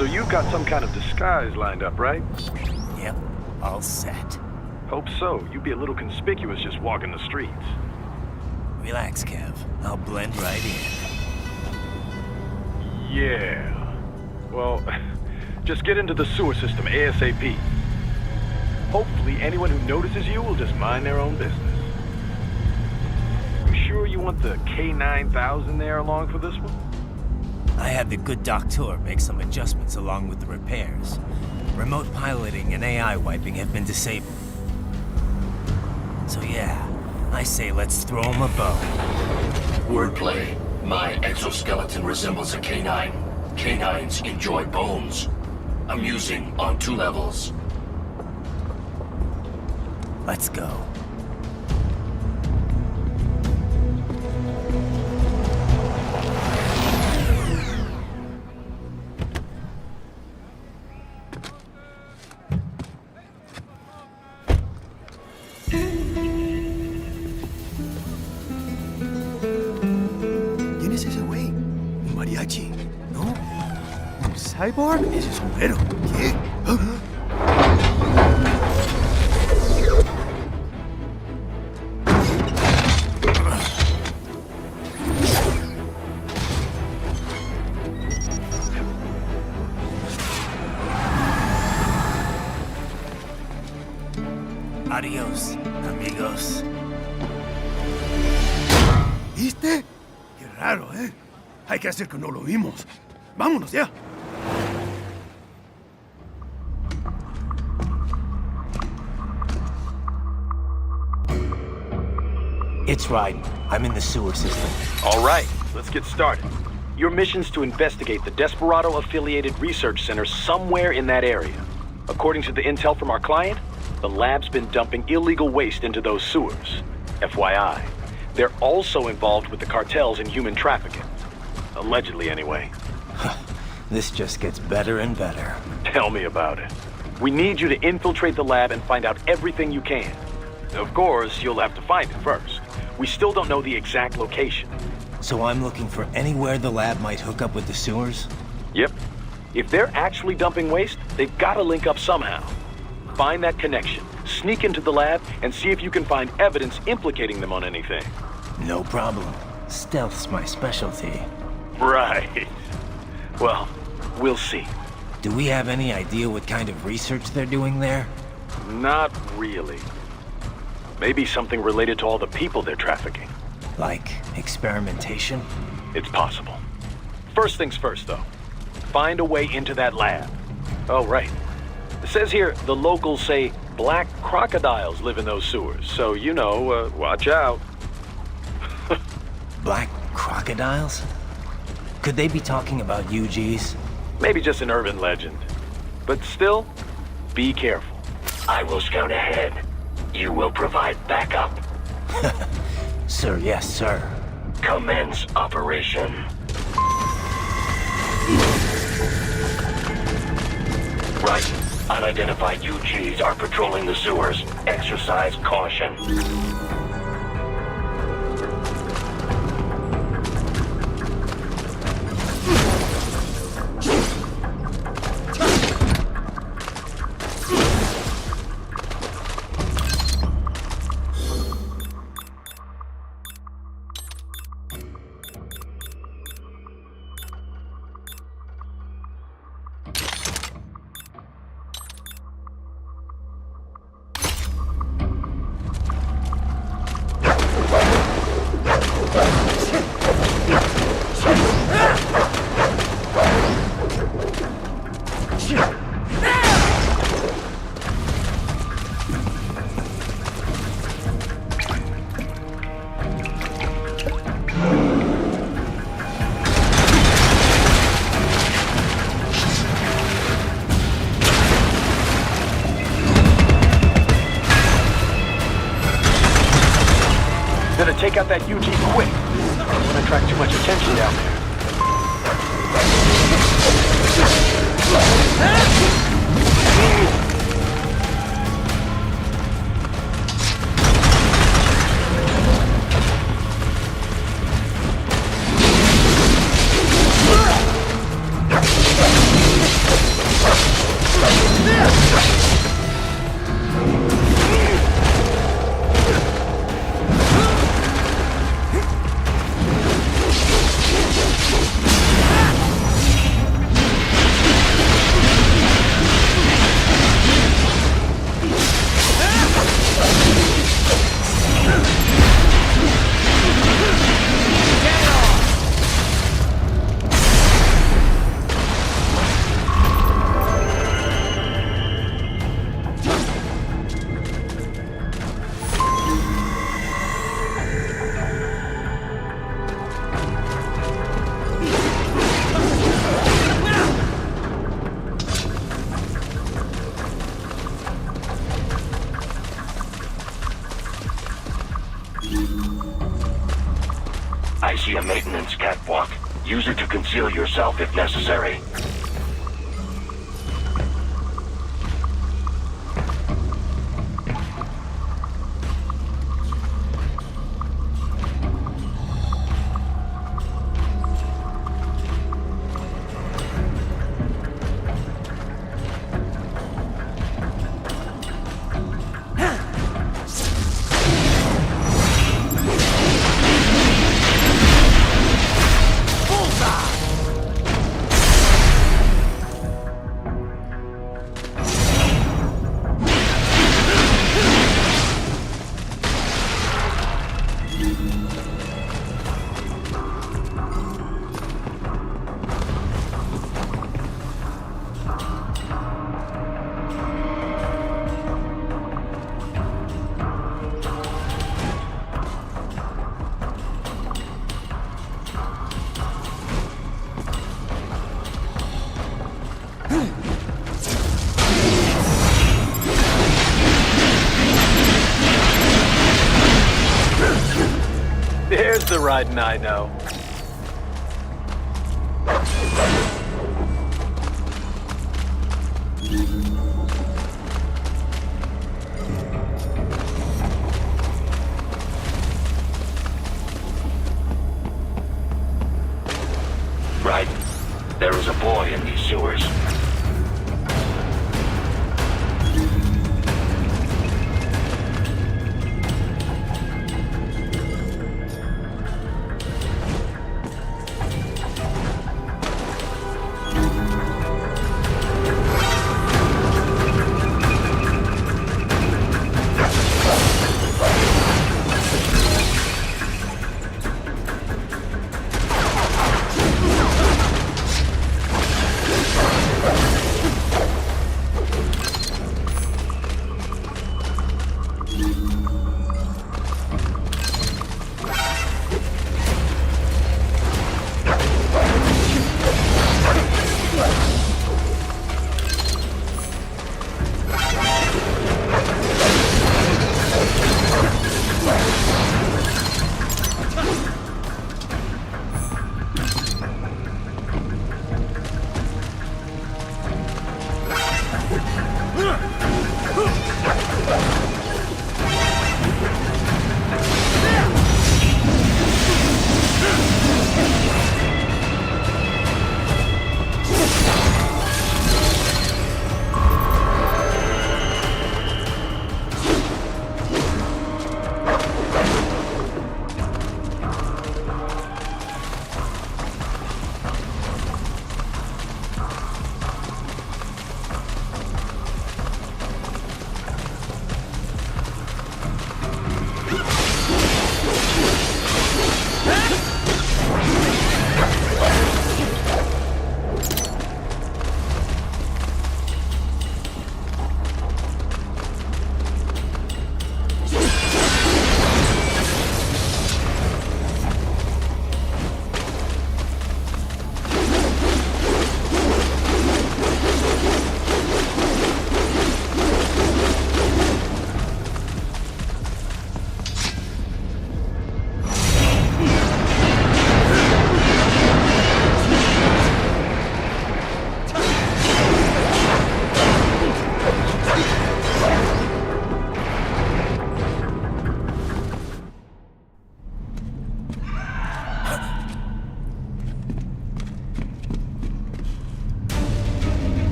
So you've got some kind of disguise lined up, right? Yep, all set. Hope so. You'd be a little conspicuous just walking the streets. Relax, Kev. I'll blend right in. Yeah. Well, just get into the sewer system ASAP. Hopefully anyone who notices you will just mind their own business. You sure you want the K9000 there along for this one? I had the good doctor make some adjustments along with the repairs. Remote piloting and AI wiping have been disabled. So yeah, I say let's throw him a bone. Wordplay. My exoskeleton resembles a canine. Canines enjoy bones. Amusing on 2 levels. Let's go. ¿Quién es ese güey? ¿Un mariachi? ¿No? ¿Un cyborg? Ese sombrero. ¿Qué? Adiós, amigos. ¿Viste? Qué raro, ¿eh? Hay que hacer que no lo vimos. Vámonos ya. It's Raiden. I'm in the sewer system. All right, let's get started. Your mission's to investigate the Desperado-affiliated research center somewhere in that area. According to the intel from our client, the lab's been dumping illegal waste into those sewers. FYI, they're also involved with the cartels in human trafficking. Allegedly, anyway. This just gets better and better. Tell me about it. We need you to infiltrate the lab and find out everything you can. Of course, you'll have to find it first. We still don't know the exact location. So I'm looking for anywhere the lab might hook up with the sewers? Yep. If they're actually dumping waste, they've got to link up somehow. Find that connection, sneak into the lab, and see if you can find evidence implicating them on anything. No problem. Stealth's my specialty. Right. Well, We'll see. Do we have any idea what kind of research they're doing there? Not really. Maybe something related to all the people they're trafficking. Like experimentation? It's possible. First things first, though. Find a way into that lab. Oh, right. It says here the locals say black crocodiles live in those sewers, so, watch out. Black crocodiles? Could they be talking about UGs? Maybe just an urban legend. But still, be careful. I will scout ahead. You will provide backup. Sir, yes, sir. Commence operation. Right. Unidentified UGs are patrolling the sewers. Exercise caution. Better take out that UG quick. Don't want to attract too much attention down there. I see a maintenance catwalk. Use it to conceal yourself if necessary. There's the riding I know. Right. There is a boy in these sewers.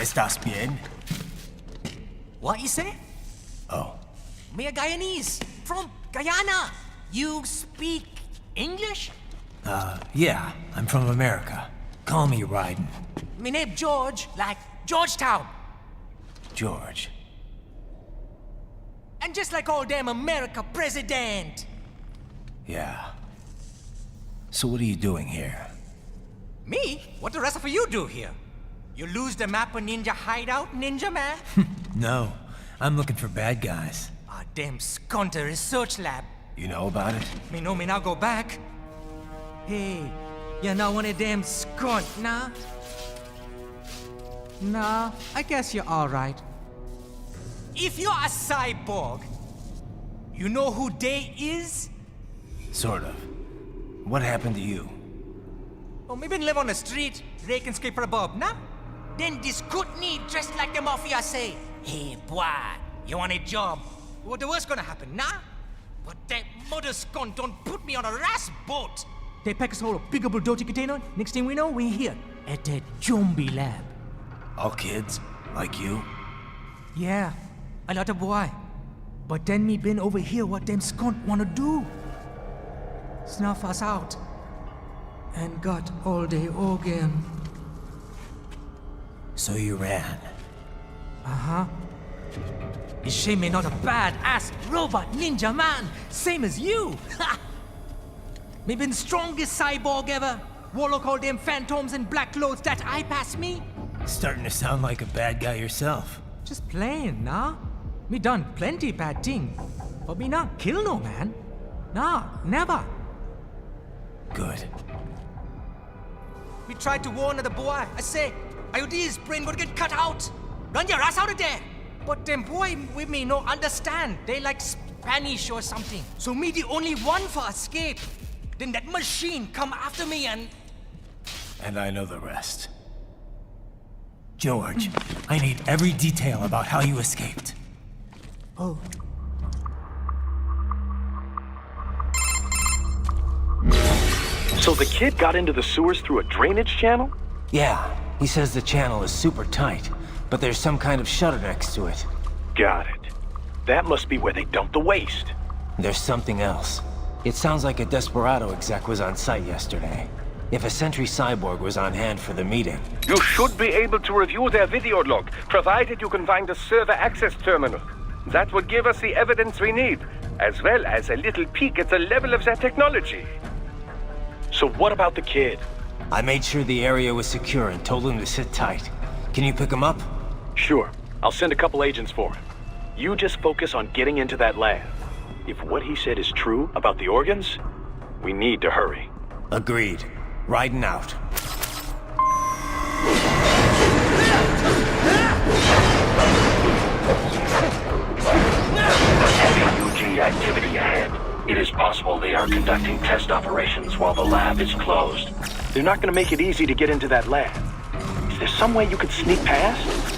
¿Estás bien? What you say? Oh, Me a Guyanese from Guyana. You speak English? yeah, I'm from America. Call me Raiden. Me name George, like Georgetown. George. And just like all damn America president. Yeah. So what are you doing here? Me? What the rest of you do here? You lose the map of Ninja Hideout, Ninja Man? No, I'm looking for bad guys. Ah, damn Skunter research lab. You know about it? Me know me now go back. Hey, you're not one of them skunt, nah? Nah, I guess you're alright. If you're a cyborg, you know who they is? Sort of. What happened to you? Oh, me been live on the street, rake and scrape for a bob, nah? Then this good need dressed like the mafia say, hey boy, you want a job? What the worst gonna happen, nah? But that mother skunt don't put me on a ras boat. They pack us all a big bulldozer container. Next thing we know, we're here at that zombie lab. All kids? Like you? Yeah, a lot of boy. But then me been over here what them skunt wanna do. Snuff us out. And got all day organ. So you ran. Is shame me not a bad-ass robot ninja man, same as you. Ha! Me been strongest cyborg ever. Warlock all them phantoms in black clothes that eye pass me. Starting to sound like a bad guy yourself. Just plain, nah? Me done plenty bad thing. But me not kill no man. Nah, never. Good. We tried to warn the boy. I say, IOD's brain gonna get cut out. Run your ass out of there. But them boy with me no understand. They like Spanish or something. So me the only one for escape. Then that machine come after me and... And I know the rest. George, I need every detail about how you escaped. Oh. So the kid got into the sewers through a drainage channel? Yeah, he says the channel is super tight, but there's some kind of shutter next to it. Got it. That must be where they dumped the waste. There's something else. It sounds like a Desperado exec was on site yesterday. If a Sentry Cyborg was on hand for the meeting. You should be able to review their video log, provided you can find a server access terminal. That would give us the evidence we need, as well as a little peek at the level of their technology. So what about the kid? I made sure the area was secure and told him to sit tight. Can you pick him up? Sure. I'll send a couple agents for him. You just focus on getting into that lab. If what he said is true about the organs, we need to hurry. Agreed. Riding out. Heavy UG activity ahead. It is possible they are conducting test operations while the lab is closed. They're not gonna make it easy to get into that lab. Is there some way you could sneak past?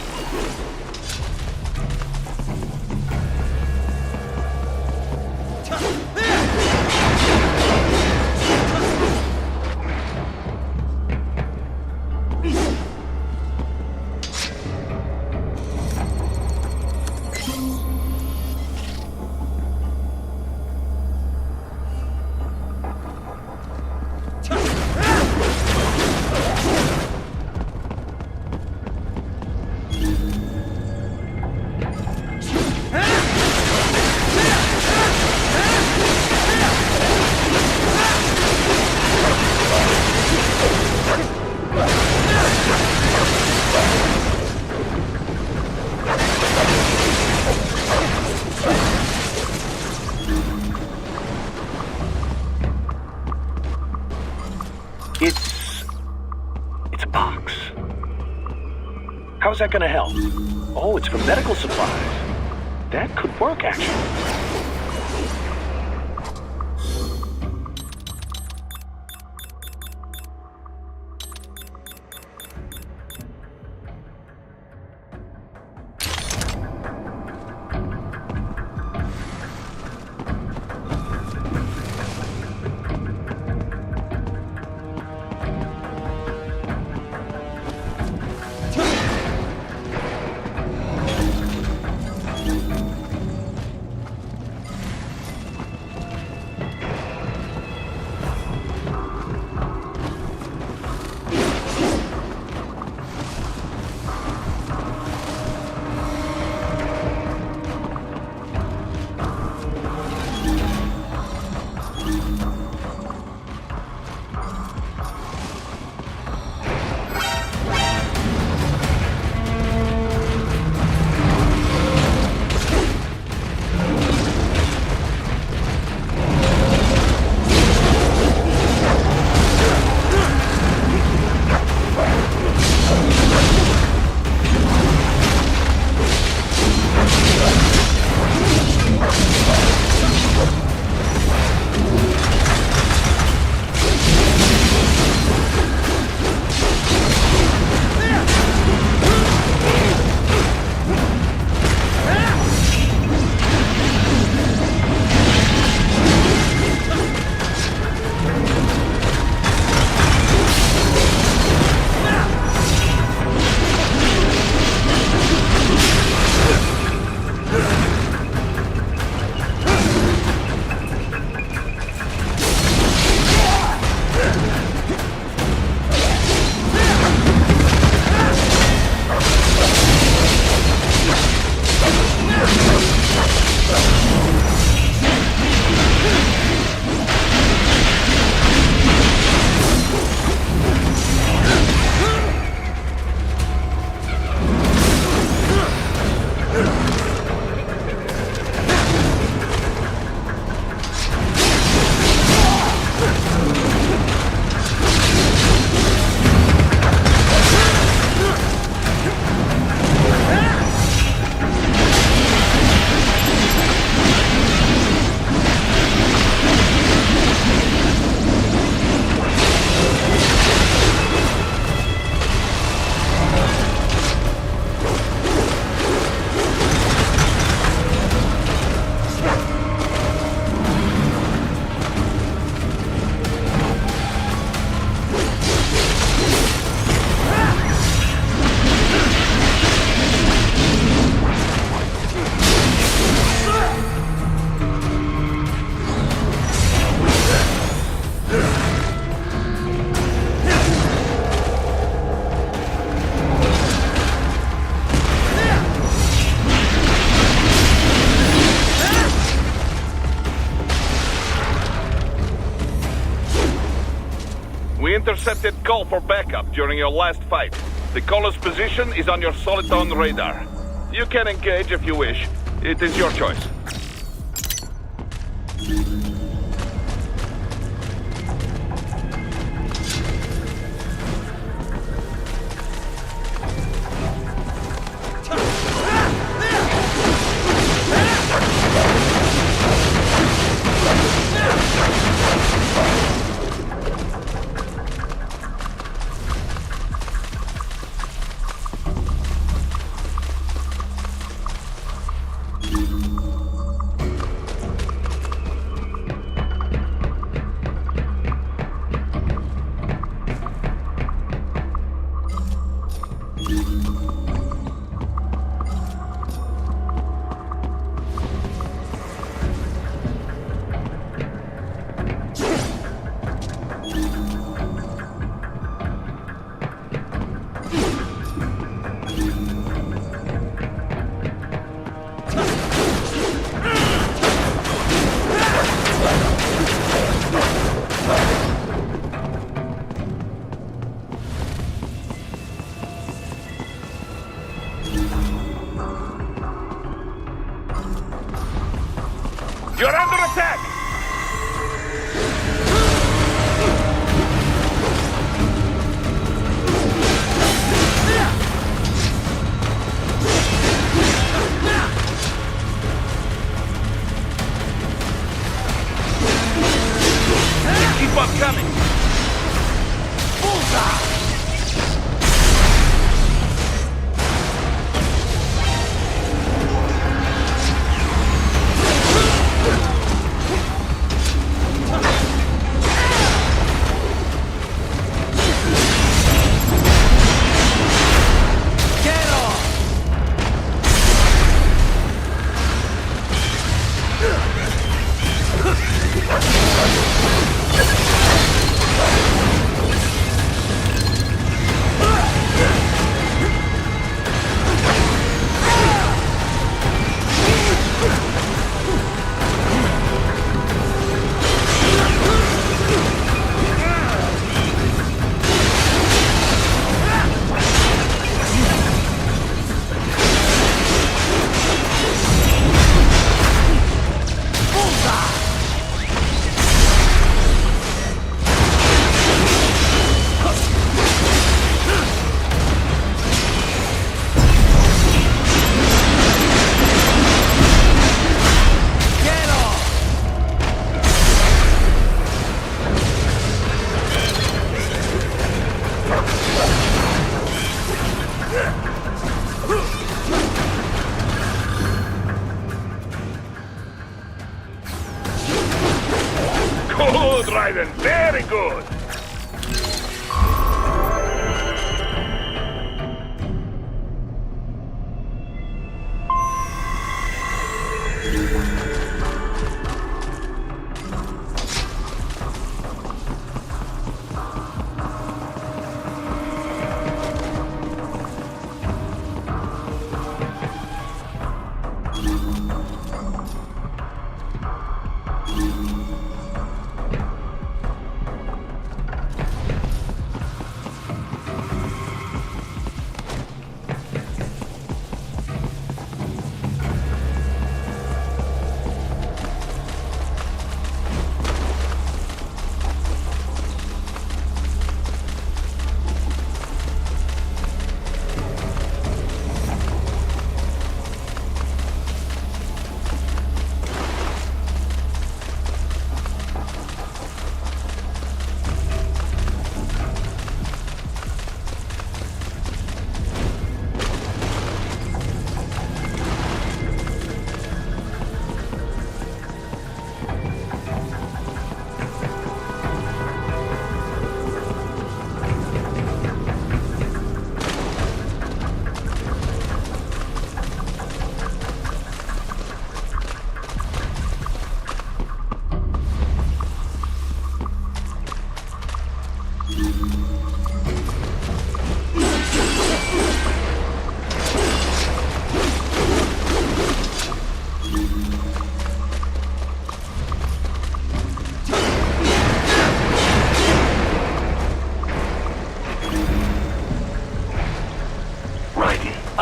It's a box. How's that gonna help? Oh, it's for medical supplies. That could work, actually. intercepted call for backup during your last fight. The caller's position is on your Soliton radar. You can engage if you wish. It is your choice. You're under attack! Keep on coming! Bullseye! Good, Raiden. Very good.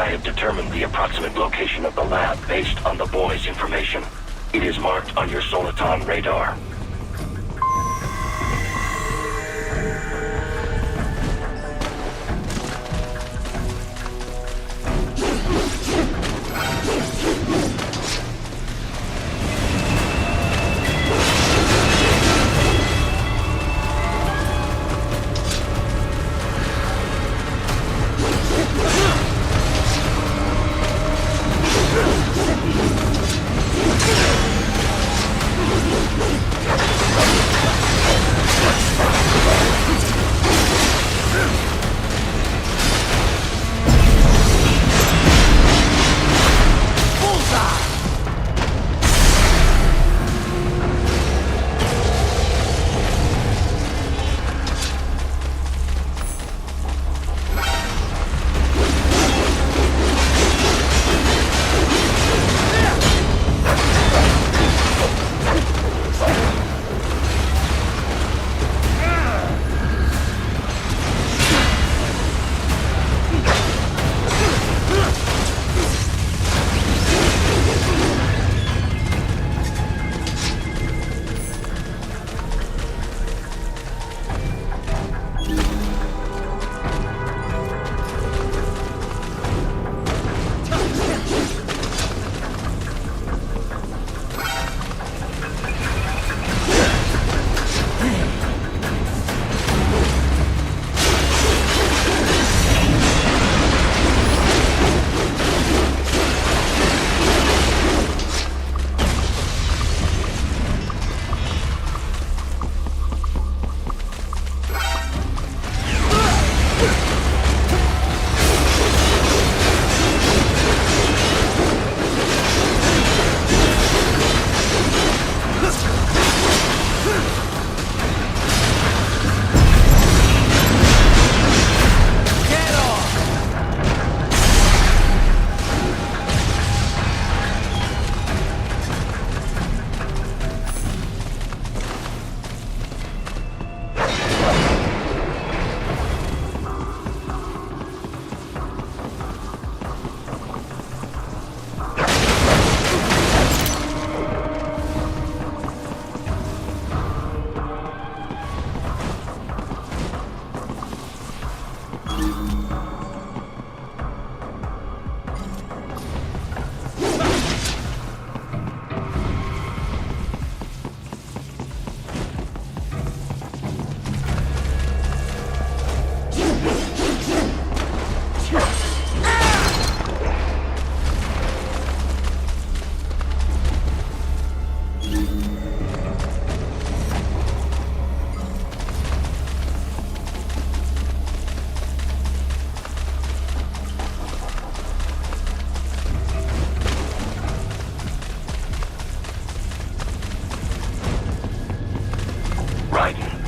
I have determined the approximate location of the lab based on the boy's information. It is marked on your Soliton radar.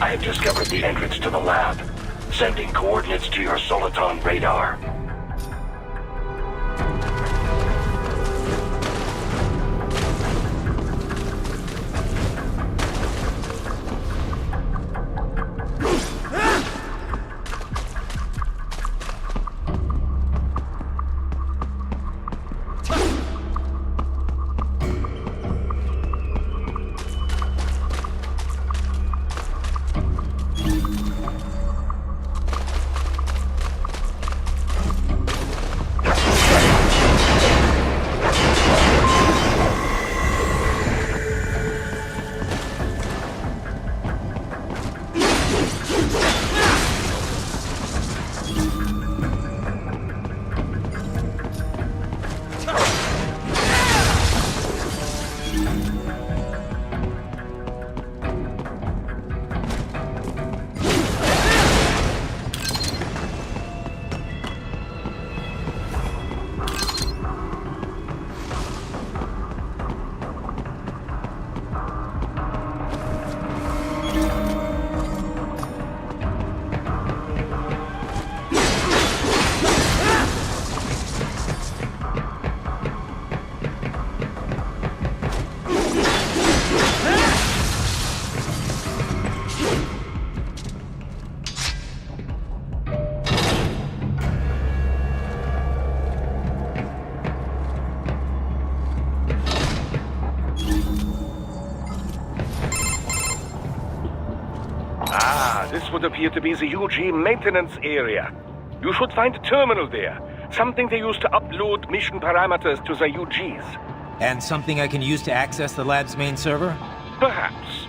I have discovered the entrance to the lab. Sending coordinates to your Soliton radar. This would appear to be the UG maintenance area. You should find a terminal there. Something they use to upload mission parameters to the UGs. And something I can use to access the lab's main server? Perhaps.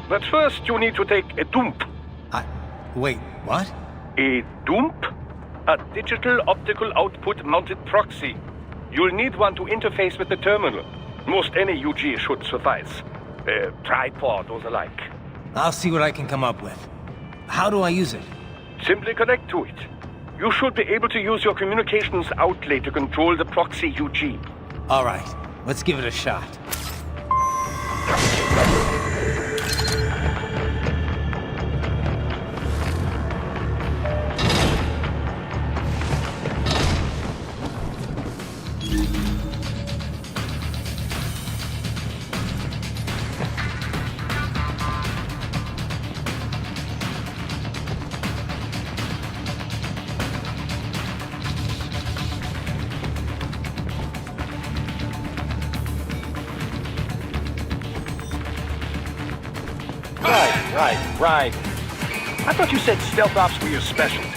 But first you need to take a dump. Wait, what? A dump? A digital optical output mounted proxy. You'll need one to interface with the terminal. Most any UG should suffice. A tripod or the like. I'll see what I can come up with. How do I use it? Simply connect to it. You should be able to use your communications outlet to control the proxy UG. All right, let's give it a shot. Right. I thought you said stealth ops were your specialty.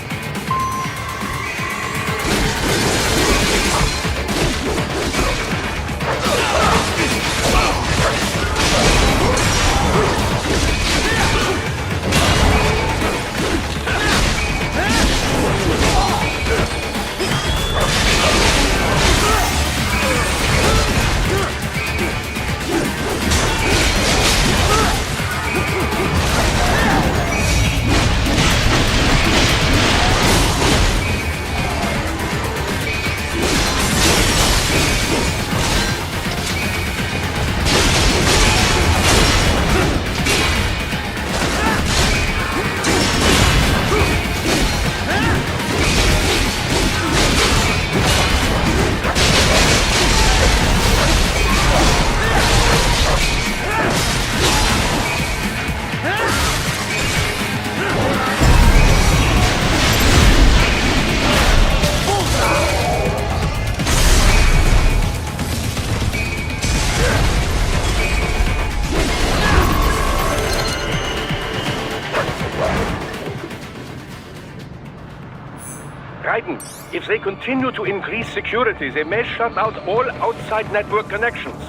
Raiden, if they continue to increase security, they may shut out all outside network connections.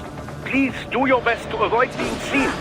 Please do your best to avoid being seen.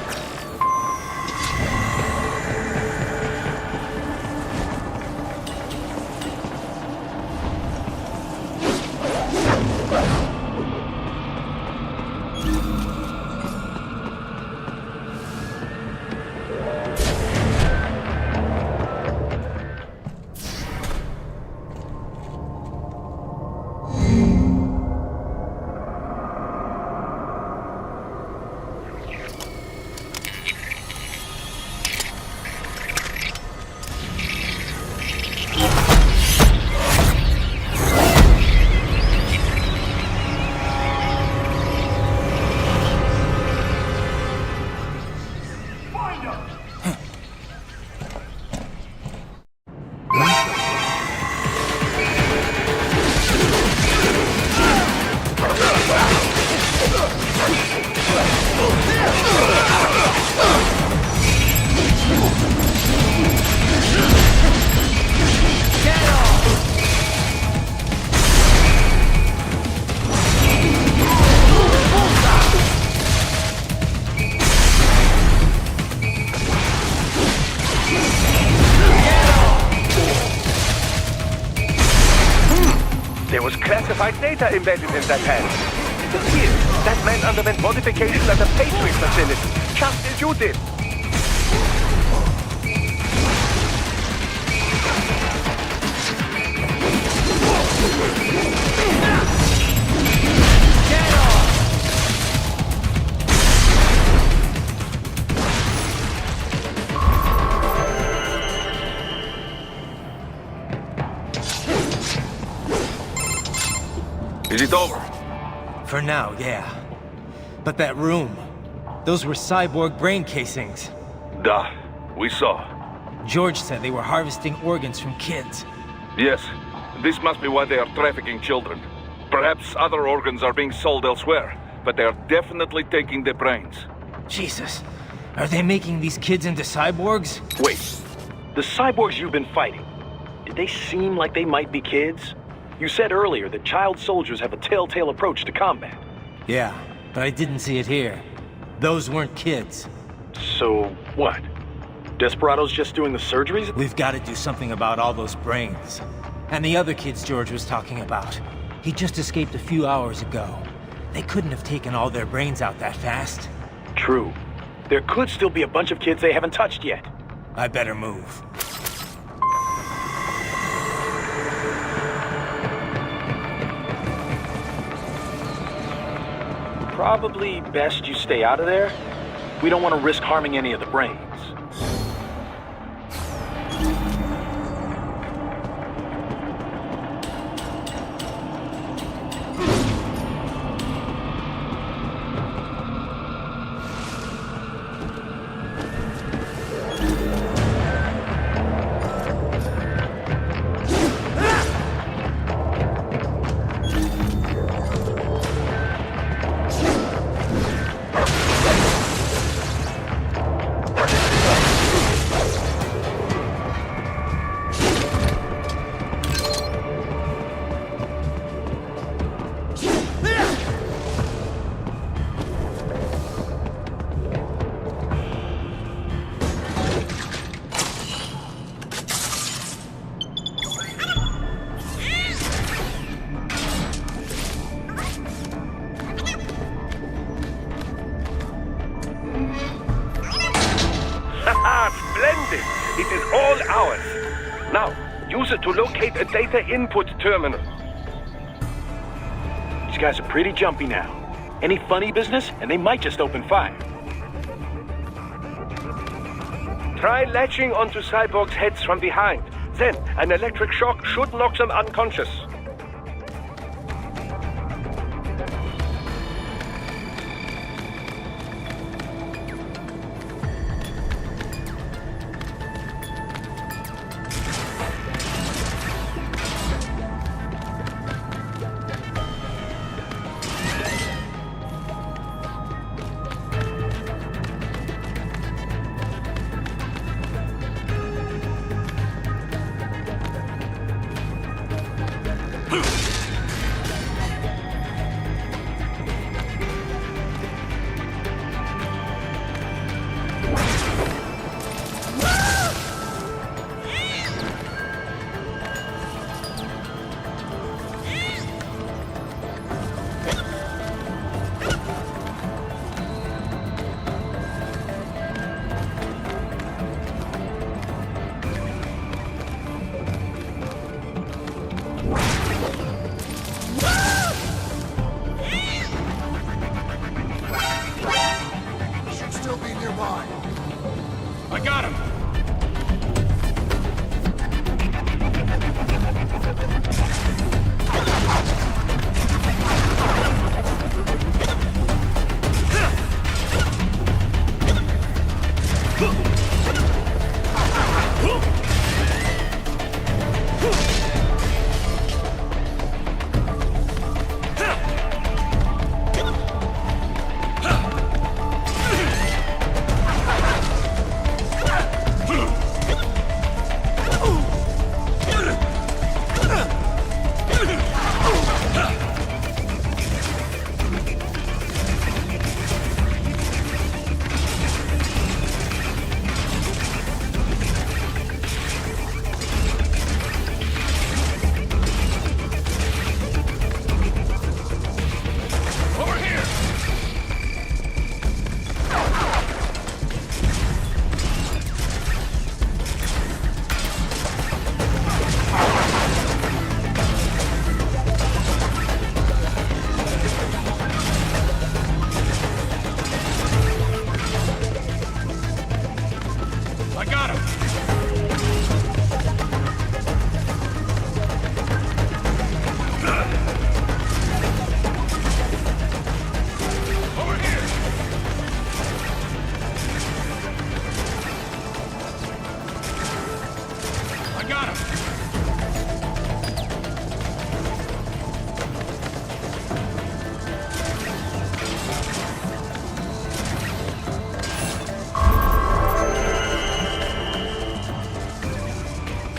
There was classified data embedded in that hand. It appears that man underwent modification at the Patriot facility, just as you did. Is it over? For now, yeah. But that room, those were cyborg brain casings. Duh. We saw. George said they were harvesting organs from kids. Yes. This must be why they are trafficking children. Perhaps other organs are being sold elsewhere, but they are definitely taking the brains. Jesus. Are they making these kids into cyborgs? Wait. The cyborgs you've been fighting, did they seem like they might be kids? You said earlier that child soldiers have a telltale approach to combat. Yeah, but I didn't see it here. Those weren't kids. So, what? Desperado's just doing the surgeries? We've got to do something about all those brains. And the other kids George was talking about. He just escaped a few hours ago. They couldn't have taken all their brains out that fast. True. There could still be a bunch of kids they haven't touched yet. I better move. Probably best you stay out of there. We don't want to risk harming any of the brains. Splendid! It is all ours. Now, use it to locate a data input terminal. These guys are pretty jumpy now. Any funny business, and they might just open fire. Try latching onto cyborgs' heads from behind. Then, an electric shock should knock them unconscious.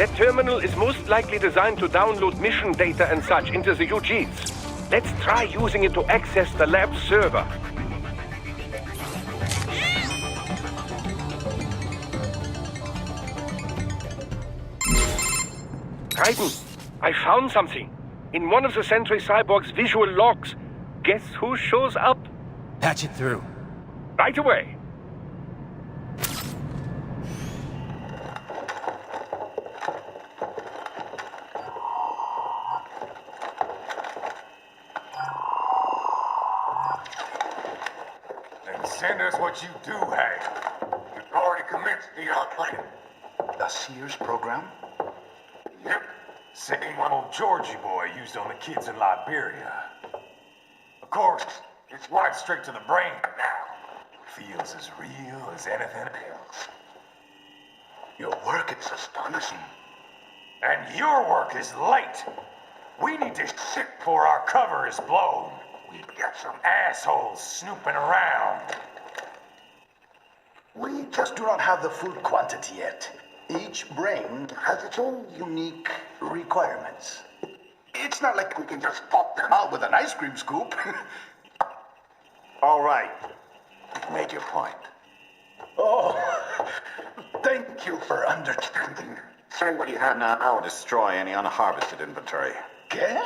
That terminal is most likely designed to download mission data and such into the UGs. Let's try using it to access the lab server. Raiden, I found something. In one of the Sentry Cyborg's visual logs. Guess who shows up? Patch it through. Right away. Then send us what you do have. You've already commenced the plan. The Sears program? Yep. Same one old Georgie boy used on the kids in Liberia. Of course, it's right straight to the brain now. Feels as real as anything else. Your work is astonishing. And your work is late. We need to shit before our cover is blown. We've got some assholes snooping around. We just do not have the full quantity yet. Each brain has its own unique requirements. It's not like we can just pop them out with an ice cream scoop. All right. You've made your point. Oh, thank you for understanding. Send what you have now. I'll destroy any unharvested inventory. Okay?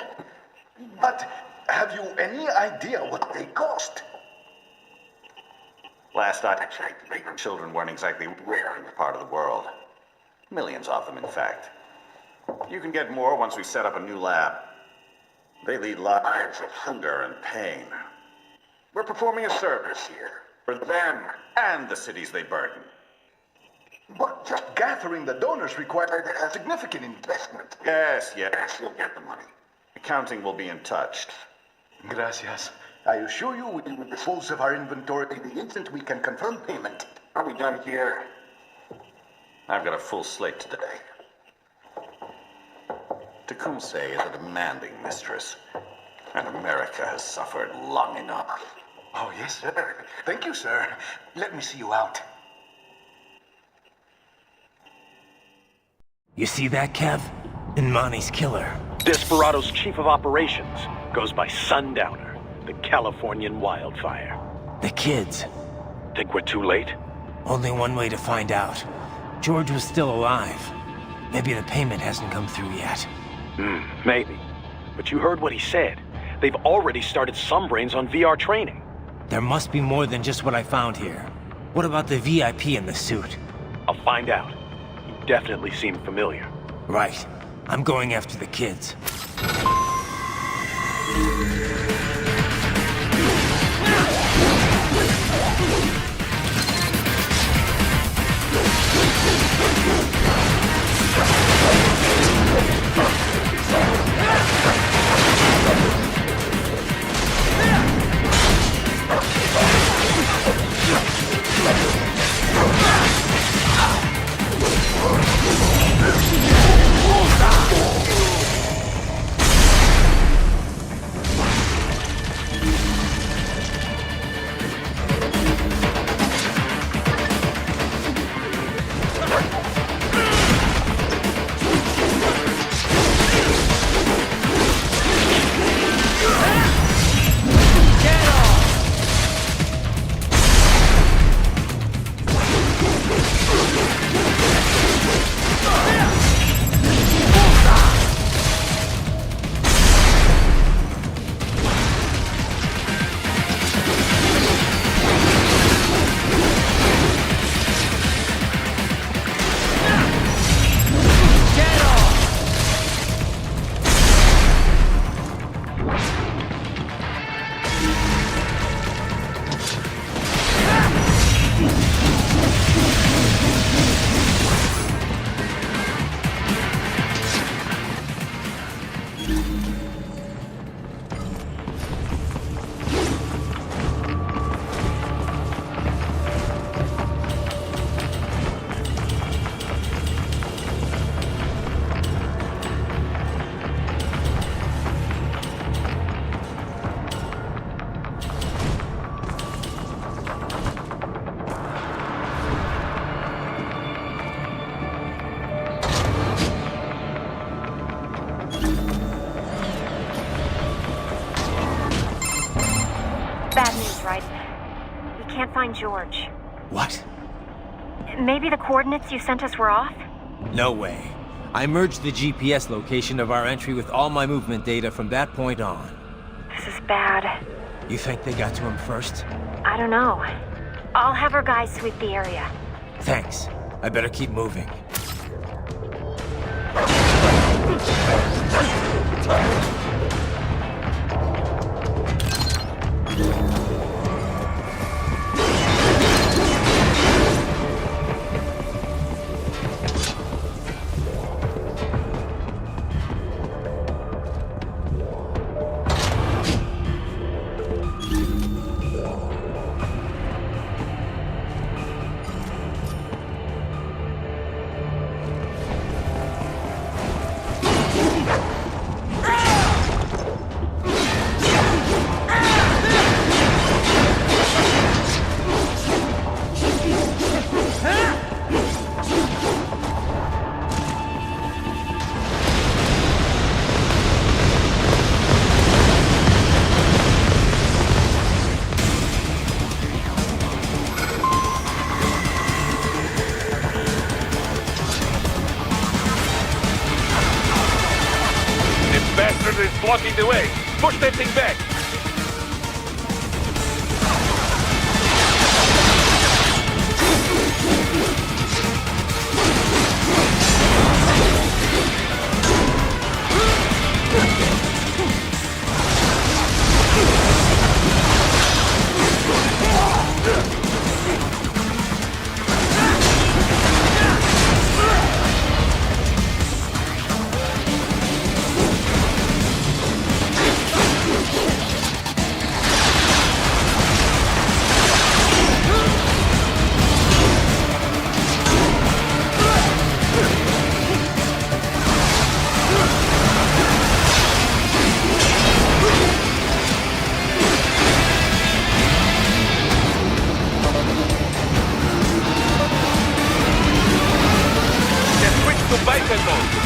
But have you any idea what they cost? Last I checked, the children weren't exactly rare in this part of the world. Millions of them, in fact. You can get more once we set up a new lab. They lead lives of hunger and pain. We're performing a service here for them and the cities they burden. But just gathering the donors required a significant investment. Yes, you'll get the money. Accounting will be in touch. Gracias. I assure you we will dispose of our inventory the instant we can confirm payment. Are we done here? I've got a full slate today. Tecumseh is a demanding mistress, and America has suffered long enough. Oh, yes, sir. Thank you, sir. Let me see you out. You see that, Kev? Imani's killer. Desperado's chief of operations goes by Sundowner, the Californian wildfire. The kids. Think we're too late? Only one way to find out. George was still alive. Maybe the payment hasn't come through yet. Maybe. But you heard what he said. They've already started some brains on VR training. There must be more than just what I found here. What about the VIP in the suit? I'll find out. He definitely seemed familiar. Right. I'm going after the kids. Raiden. We can't find George. What? Maybe the coordinates you sent us were off? No way. I merged the GPS location of our entry with all my movement data from that point on. This is bad. You think they got to him first? I don't know. I'll have our guys sweep the area. Thanks. I better keep moving. Is blocking the way. Push that thing back.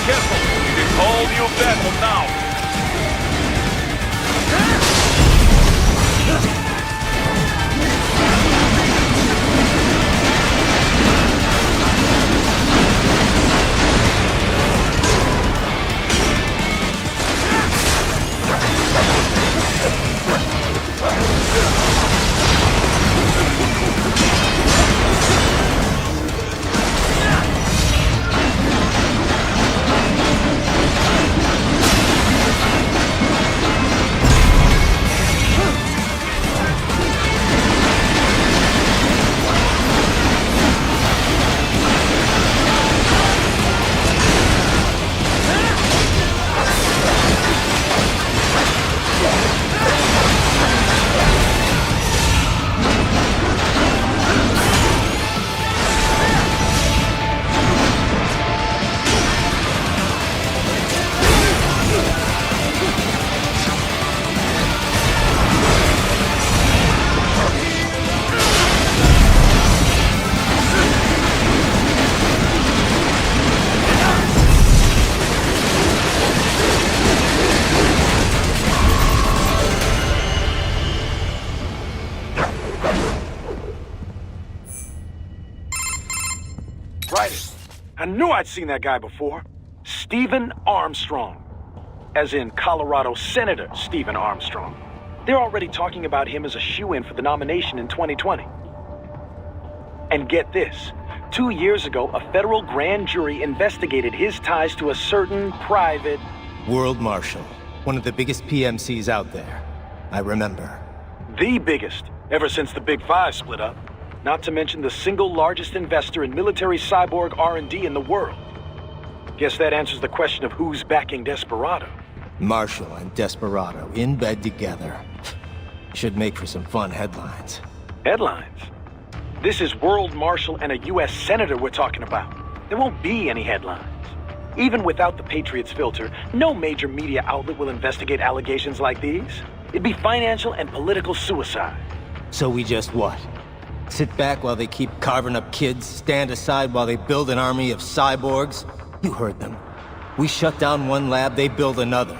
Careful! It is all new battle now! I knew I'd seen that guy before. Stephen Armstrong. As in Colorado Senator Stephen Armstrong. They're already talking about him as a shoo-in for the nomination in 2020. And get this. 2 years ago, a federal grand jury investigated his ties to a certain private... World Marshal. One of the biggest PMCs out there. I remember. The biggest, ever since the Big Five split up. Not to mention the single largest investor in military cyborg R&D in the world. Guess that answers the question of who's backing Desperado. Marshall and Desperado in bed together. Should make for some fun headlines. Headlines? This is World Marshal and a U.S. Senator we're talking about. There won't be any headlines. Even without the Patriots filter, no major media outlet will investigate allegations like these. It'd be financial and political suicide. So we just what? Sit back while they keep carving up kids, stand aside while they build an army of cyborgs? You heard them. We shut down one lab, they build another.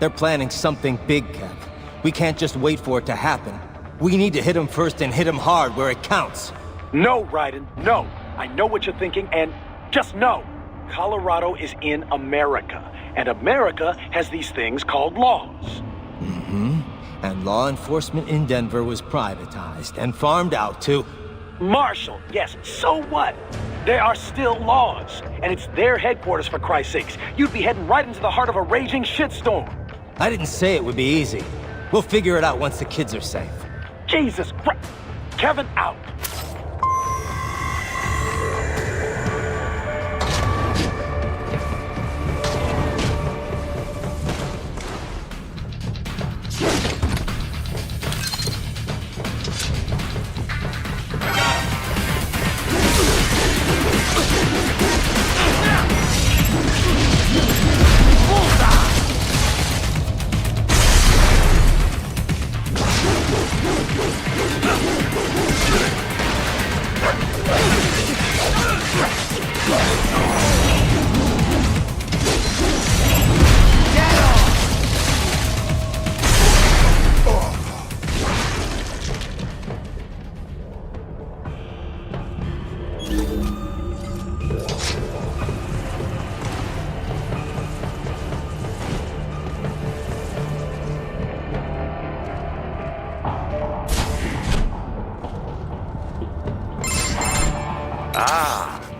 They're planning something big, Kev. We can't just wait for it to happen. We need to hit him first and hit him hard where it counts. No, Raiden, no. I know what you're thinking, and just no. Colorado is in America, and America has these things called laws. And law enforcement in Denver was privatized and farmed out to... Marshall, yes, so what? There are still laws, and it's their headquarters, for Christ's sakes. You'd be heading right into the heart of a raging shitstorm. I didn't say it would be easy. We'll figure it out once the kids are safe. Jesus Christ. Kevin, out.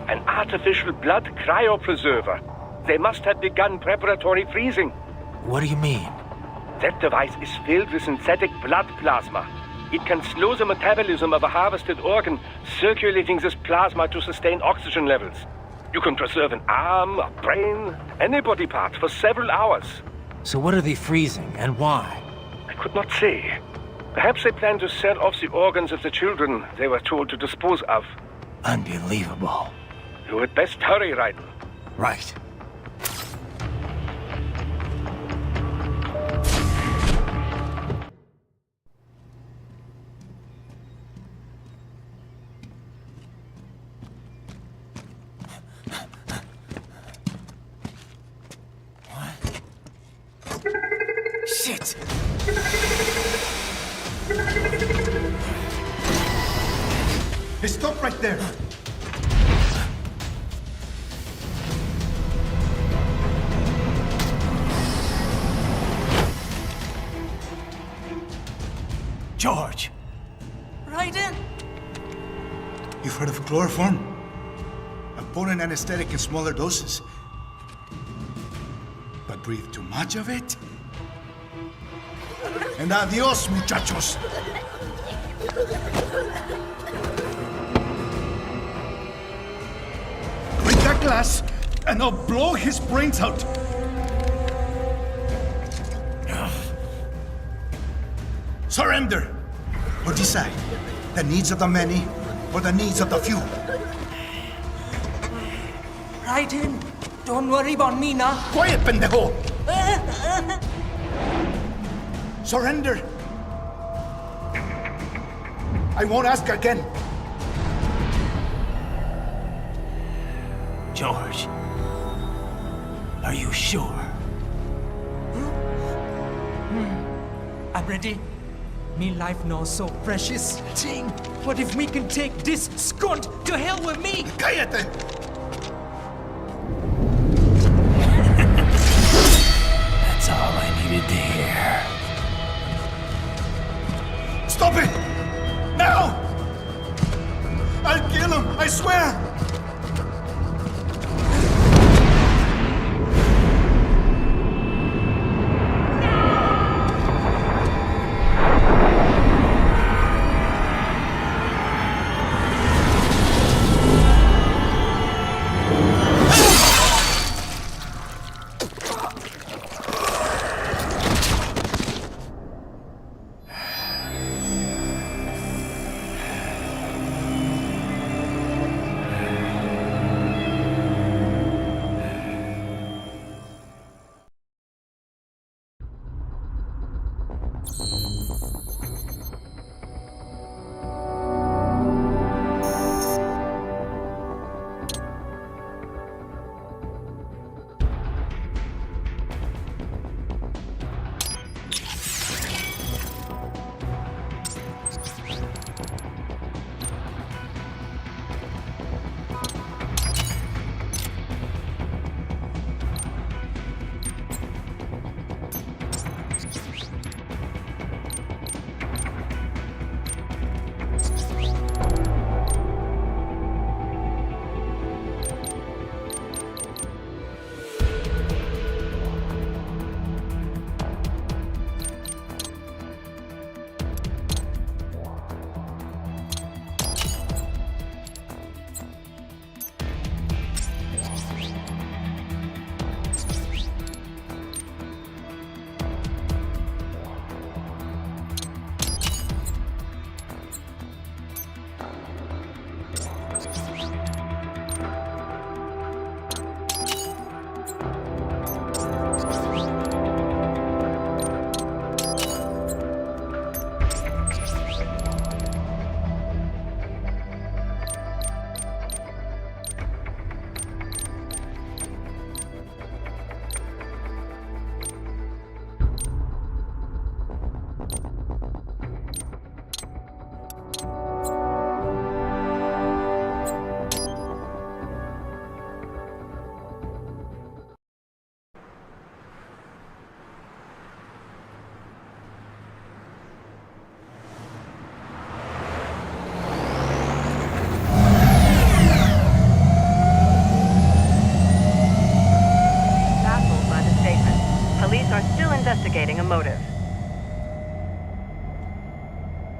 An artificial blood cryopreserver. They must have begun preparatory freezing. What do you mean? That device is filled with synthetic blood plasma. It can slow the metabolism of a harvested organ, circulating this plasma to sustain oxygen levels. You can preserve an arm, a brain, any body part for several hours. So what are they freezing, and why? I could not say. Perhaps they plan to sell off the organs of the children they were told to dispose of. Unbelievable. You had best hurry, Raiden. Right. Shit! Hey, stop right there! George! Raiden! You've heard of chloroform? A potent anesthetic in smaller doses. But breathe too much of it? And adios, muchachos! Break that glass, and I'll blow his brains out! Surrender! Or decide, the needs of the many, or the needs of the few. Raiden, don't worry about me now. Quiet, pendejo! Surrender! I won't ask again. George, are you sure? I'm ready. Me life now so precious. Ting, what if we can take this skunt to hell with me? Cállate! That's all I needed to hear. Stop it! Now! I'll kill him, I swear!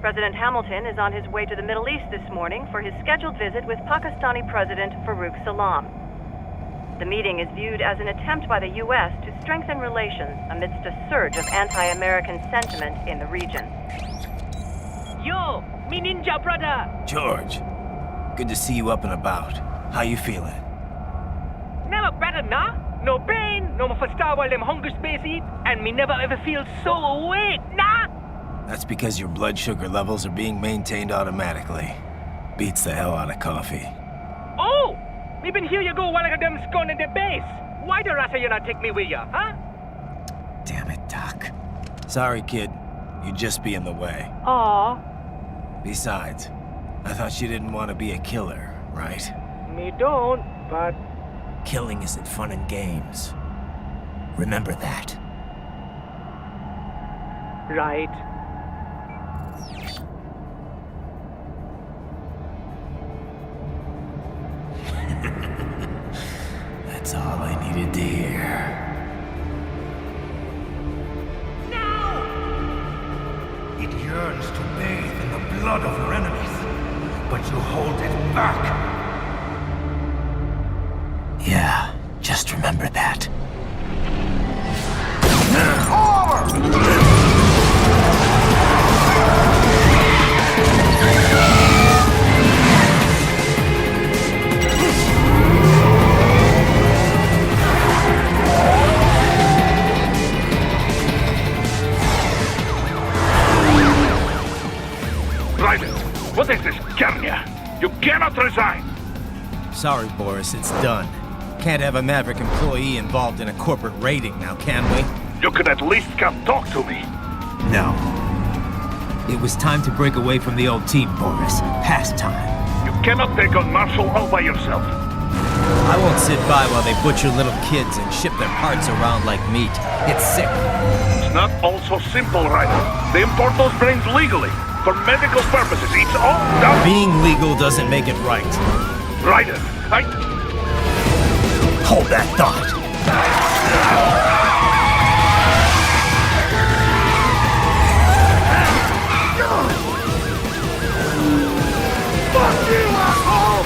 President Hamilton is on his way to the Middle East this morning for his scheduled visit with Pakistani President Farouk Salam. The meeting is viewed as an attempt by the U.S. to strengthen relations amidst a surge of anti-American sentiment in the region. Yo, me ninja brother! George, good to see you up and about. How you feeling? Never better, nah? No pain, no more for star while them hunger space eat, and me never ever feel so awake, nah? That's because your blood sugar levels are being maintained automatically. Beats the hell out of coffee. Oh! Me been here you go while I got them scone in the base. Why the rasa you not take me with ya, huh? Damn it, Doc. Sorry, kid. You'd just be in the way. Aw. Besides, I thought you didn't want to be a killer, right? Me don't, but... Killing isn't fun and games. Remember that. Right. That's all I needed to hear. It yearns to bathe in the blood of your enemies, but you hold it back. Yeah, just remember that. Raiden, what is this, Kernia? You cannot resign! Sorry, Boris, it's done. Can't have a Maverick employee involved in a corporate raiding now, can we? You could at least come talk to me. No. It was time to break away from the old team, Boris. Past time. You cannot take on Marshall all by yourself. I won't sit by while they butcher little kids and ship their parts around like meat. It's sick. It's not all so simple, Raiden. They import those brains legally. For medical purposes, it's all done. Being legal doesn't make it right. Raiden, Hold that thought. Fuck you, asshole!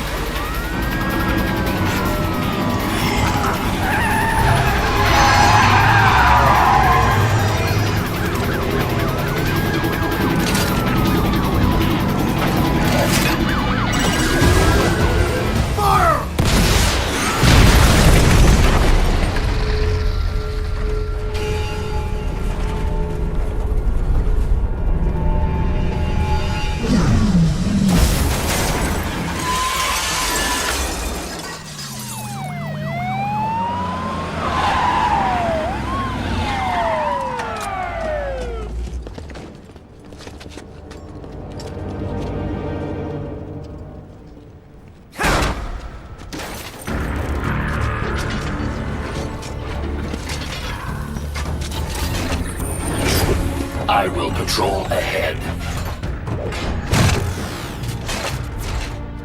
I will patrol ahead.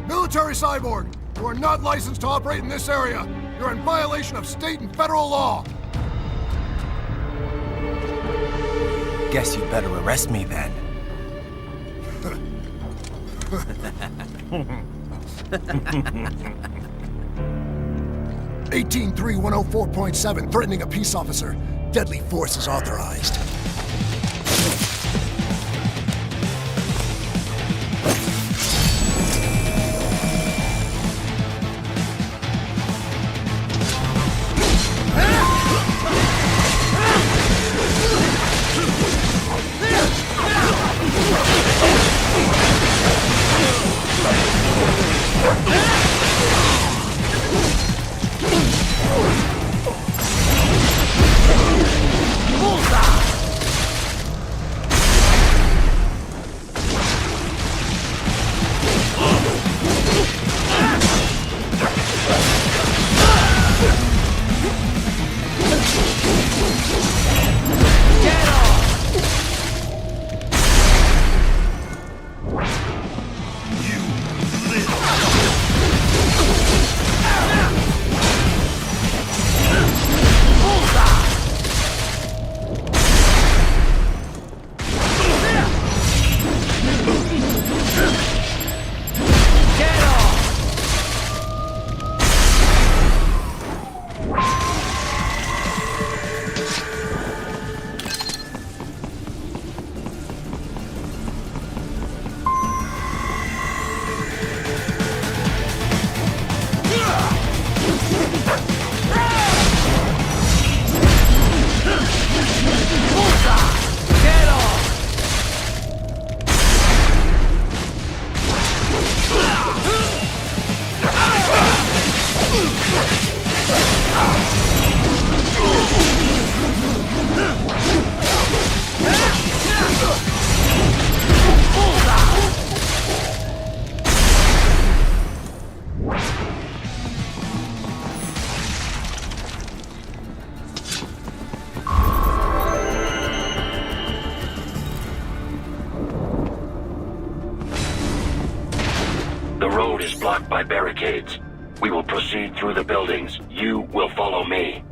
Military Cyborg, you are not licensed to operate in this area. You're in violation of state and federal law. Guess you'd better arrest me then. 18-3104.7, threatening a peace officer. Deadly force is authorized. The road is blocked by barricades. We will proceed through the buildings. You will follow me.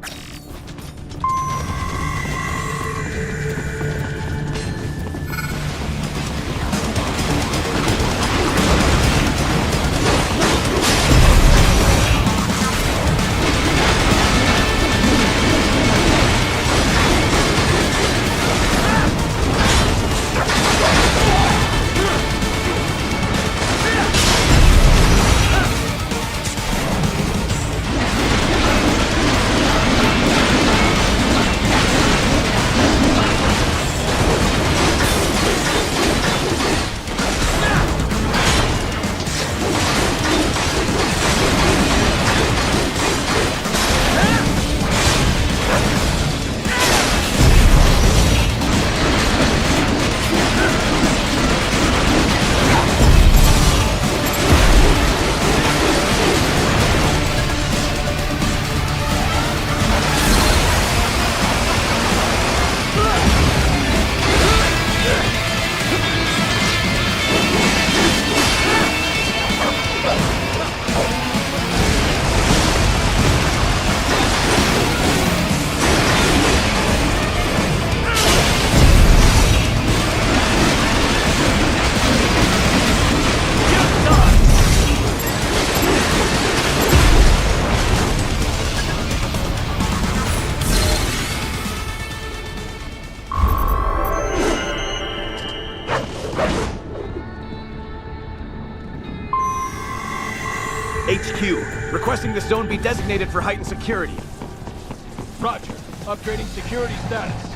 HQ, requesting the zone be designated for heightened security. Roger. Upgrading security status.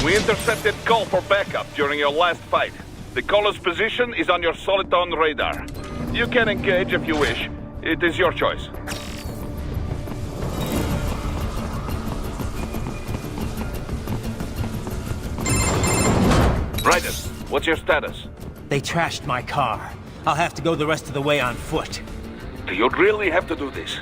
We intercepted call for backup during your last fight. The caller's position is on your Soliton radar. You can engage if you wish. It is your choice. Raiden, what's your status? They trashed my car. I'll have to go the rest of the way on foot. Do you really have to do this?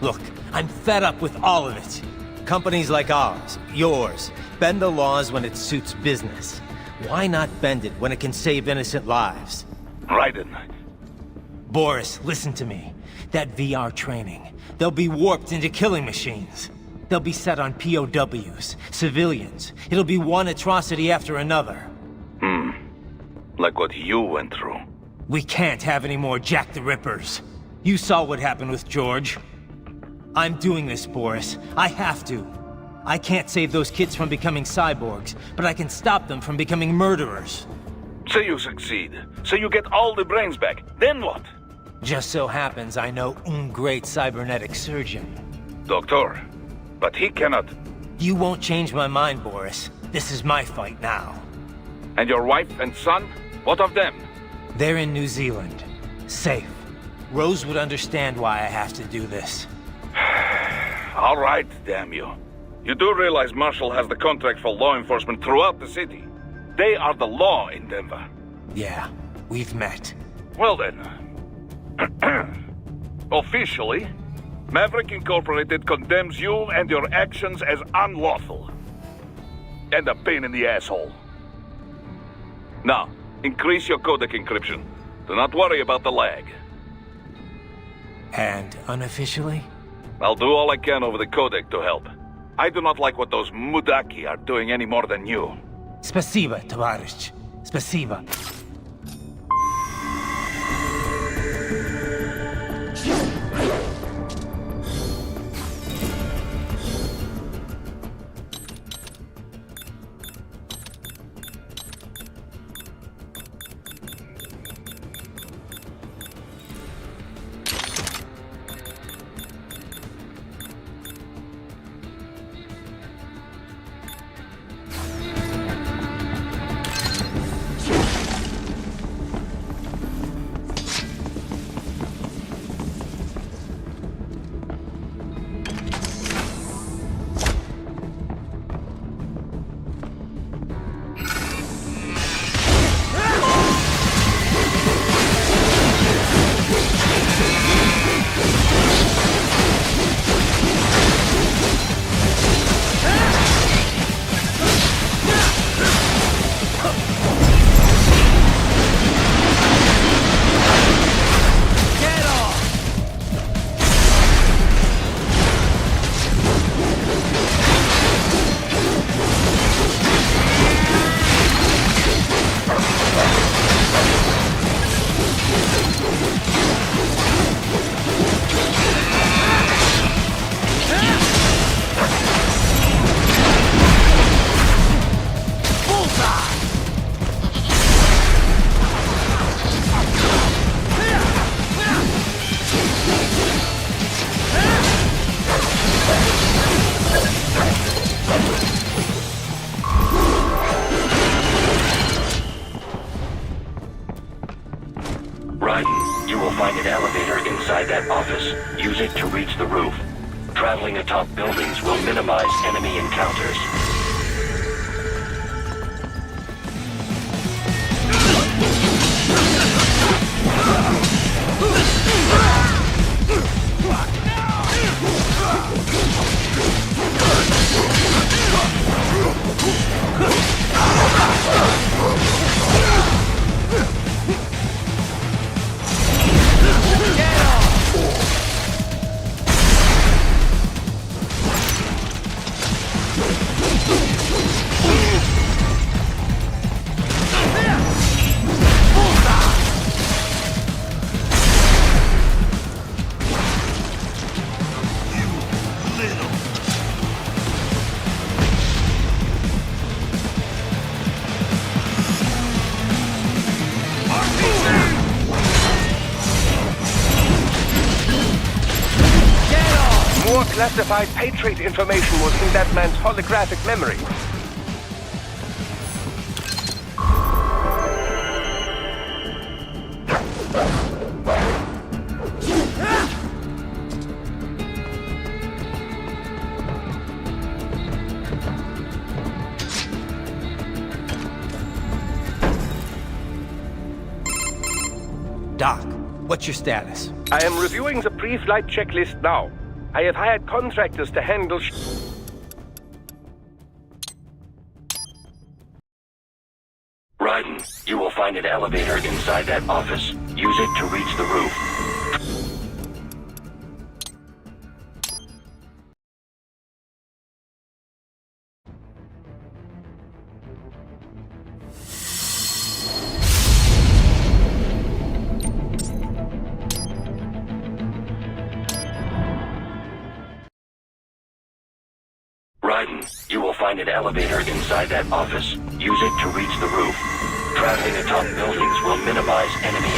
Look, I'm fed up with all of it. Companies like ours, yours, bend the laws when it suits business. Why not bend it when it can save innocent lives? Raiden. Boris, listen to me. That VR training, they'll be warped into killing machines. They'll be set on POWs, civilians. It'll be one atrocity after another. Like what you went through. We can't have any more Jack the Rippers. You saw what happened with George. I'm doing this, Boris. I have to. I can't save those kids from becoming cyborgs, but I can stop them from becoming murderers. So you succeed. So you get all the brains back. Then what? Just so happens I know un great cybernetic surgeon. Doctor. But he cannot... You won't change my mind, Boris. This is my fight now. And your wife and son? What of them? They're in New Zealand. Safe. Rose would understand why I have to do this. All right, damn you. You do realize Marshall has the contract for law enforcement throughout the city. They are the law in Denver. Yeah, we've met. Well then. Officially, Maverick Incorporated condemns you and your actions as unlawful. And a pain in the asshole. Now, increase your codec encryption. Do not worry about the lag. And unofficially? I'll do all I can over the codec to help. I do not like what those Mudaki are doing any more than you. Spasiba, Tavarish. Spasiba. Raiden, you will find an elevator inside that office. Use it to reach the roof. Traveling atop buildings will minimize enemy encounters. More classified Patriot information was in that man's holographic memory. Doc, what's your status? I am reviewing the pre-flight checklist now. I have hired contractors to handle Raiden, you will find an elevator inside that office. Use it to reach the roof. Raiden, you will find an elevator inside that office. Use it to reach the roof. Traveling atop buildings will minimize enemy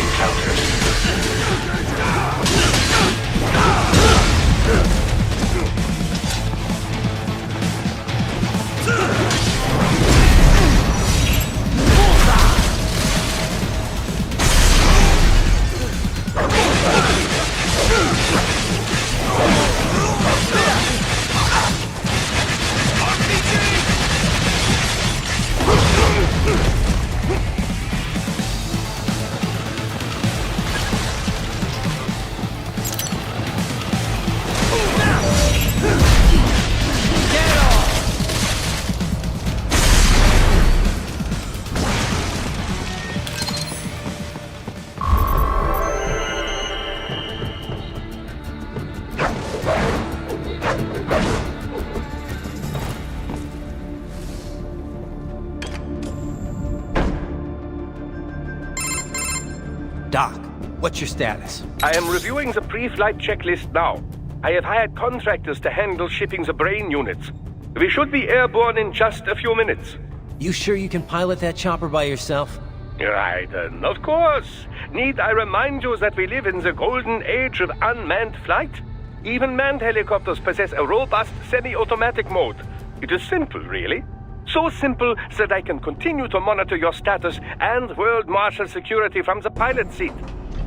Doc, what's your status? I am reviewing the pre-flight checklist now. I have hired contractors to handle shipping the brain units. We should be airborne in just a few minutes. You sure you can pilot that chopper by yourself? Raiden, of course. Need I remind you that we live in the golden age of unmanned flight? Even manned helicopters possess a robust semi-automatic mode. It is simple, really. So simple that I can continue to monitor your status and world marshal security from the pilot seat.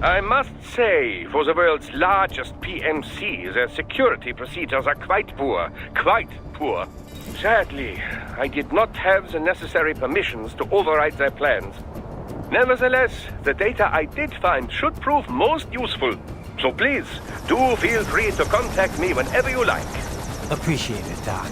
I must say, for the world's largest PMC, their security procedures are quite poor. Quite poor. Sadly, I did not have the necessary permissions to override their plans. Nevertheless, the data I did find should prove most useful. So please, do feel free to contact me whenever you like. Appreciate it, Doc.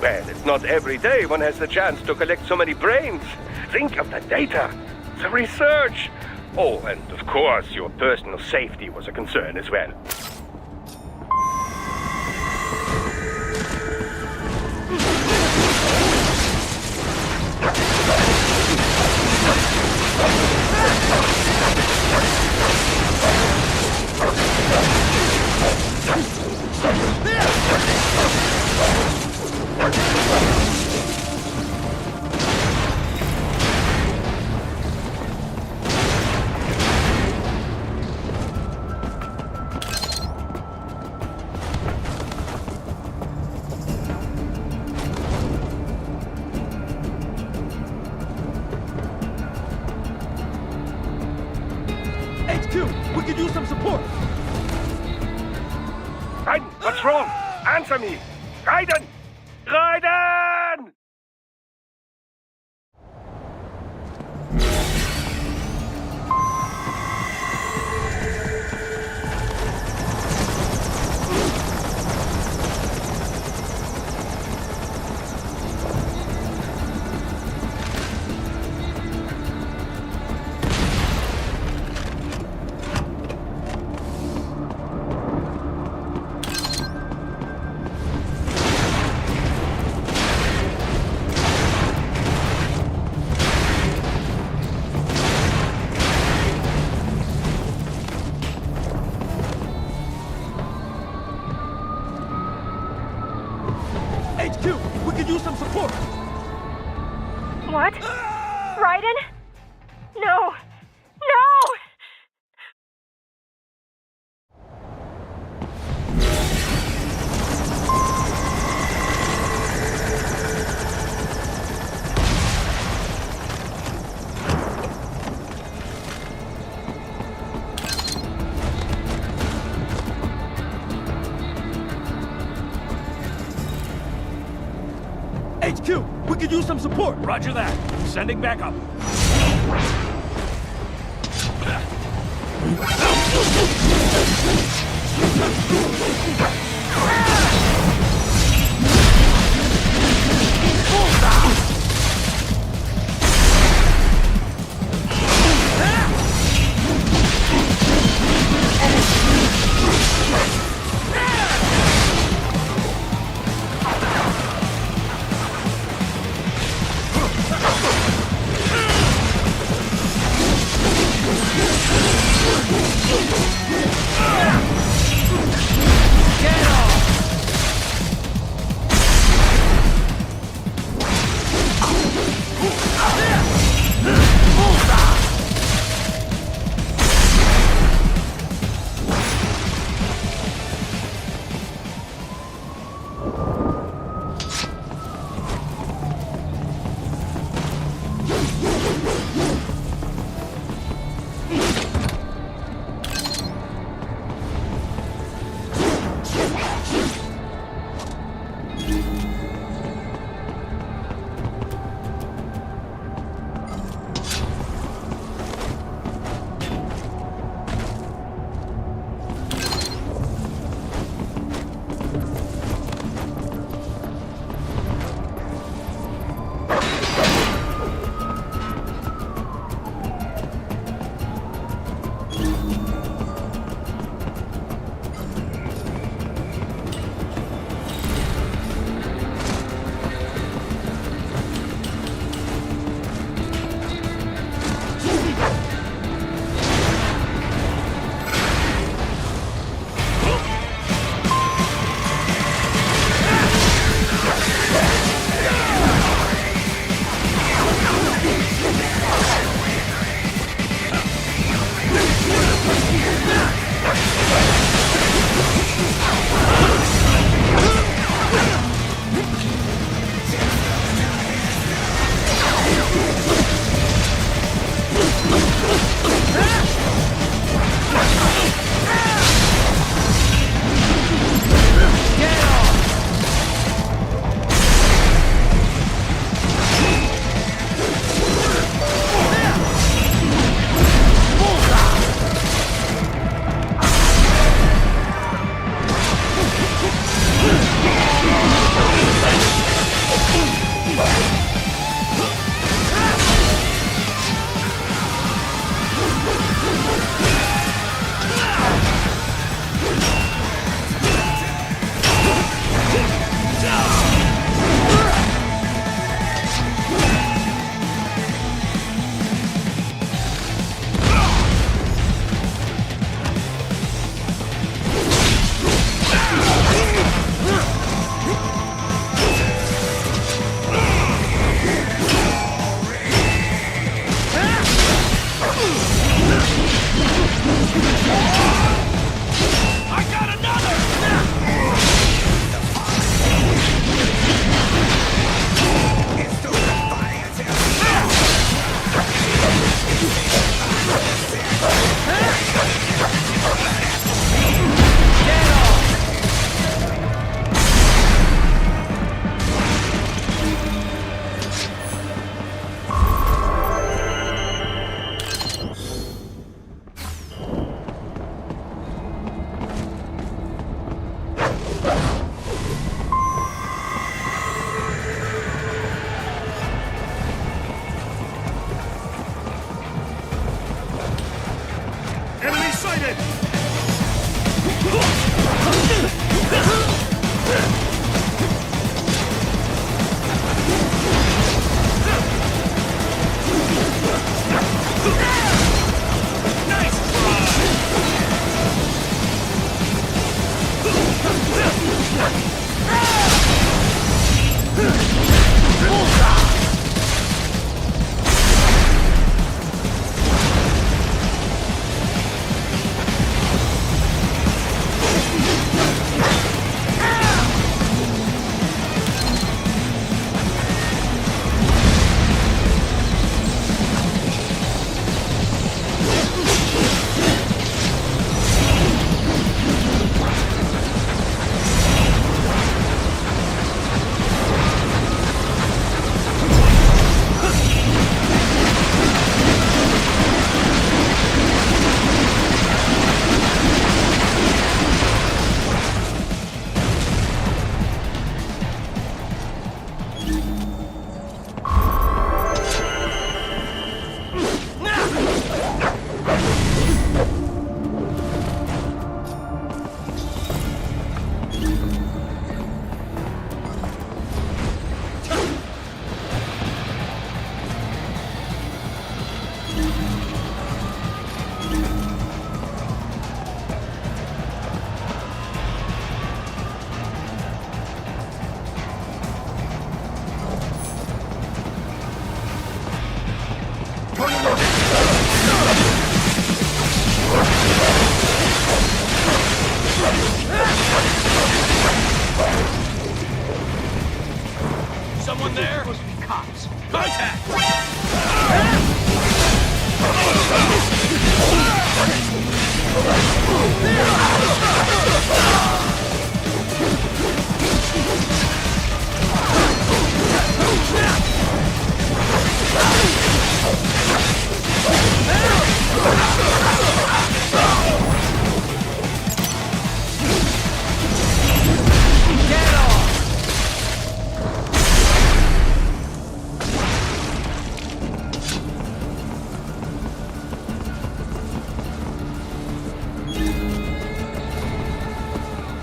Well, it's not every day one has the chance to collect so many brains. Think of the data, the research. Oh, and of course, your personal safety was a concern as well. we could use some support! Raiden, what's wrong? Answer me! Raiden! Raiden! HQ, we could use some support! What? Raiden? No! No! HQ, we could use some support! Roger that. Sending backup. sighted! Someone there? Supposed to be cops. Contact!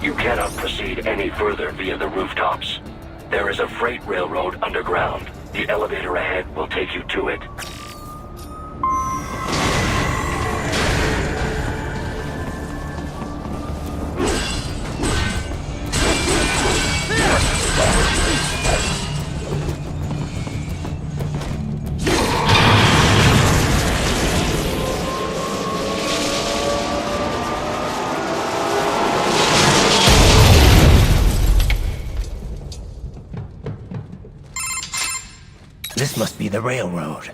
You cannot proceed any further via the rooftops. There is a freight railroad underground. The elevator ahead will take you to it. This must be the railroad.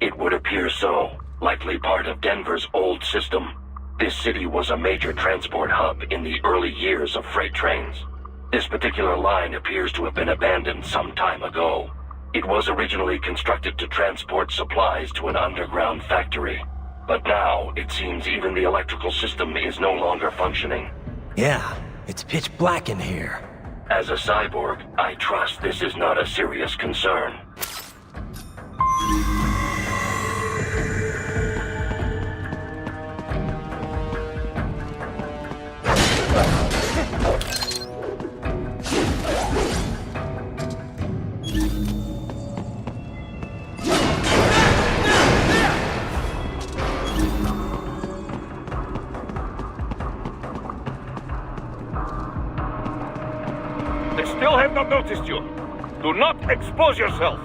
It would appear so. Likely part of Denver's old system. This city was a major transport hub in the early years of freight trains. This particular line appears to have been abandoned some time ago. It was originally constructed to transport supplies to an underground factory. But now, it seems even the electrical system is no longer functioning. Yeah, it's pitch black in here. As a cyborg, I trust this is not a serious concern. They still have not noticed you. Do not expose yourself.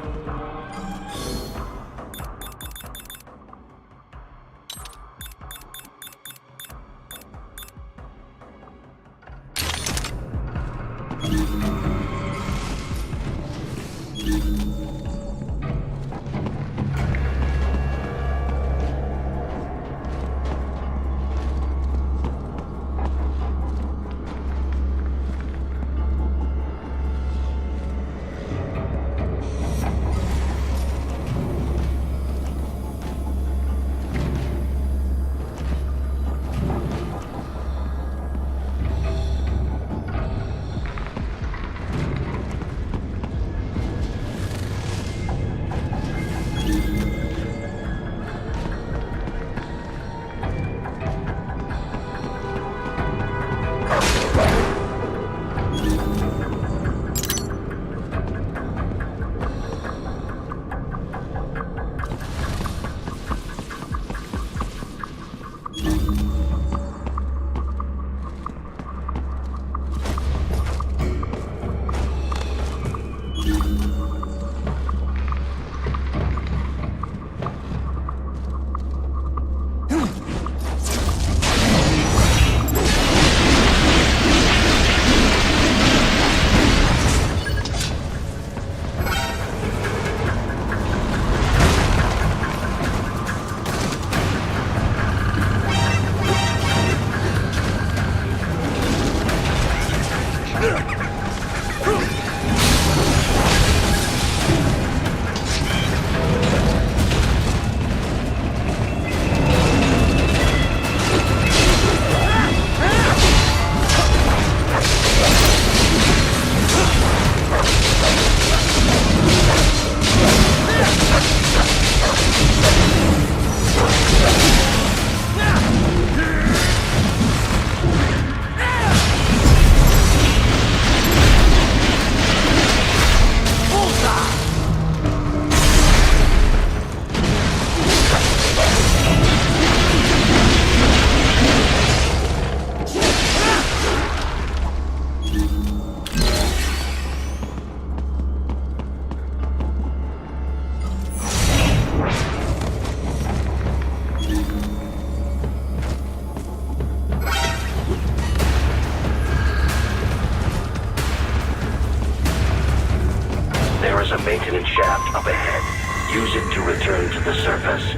shaft up ahead. Use it to return to the surface.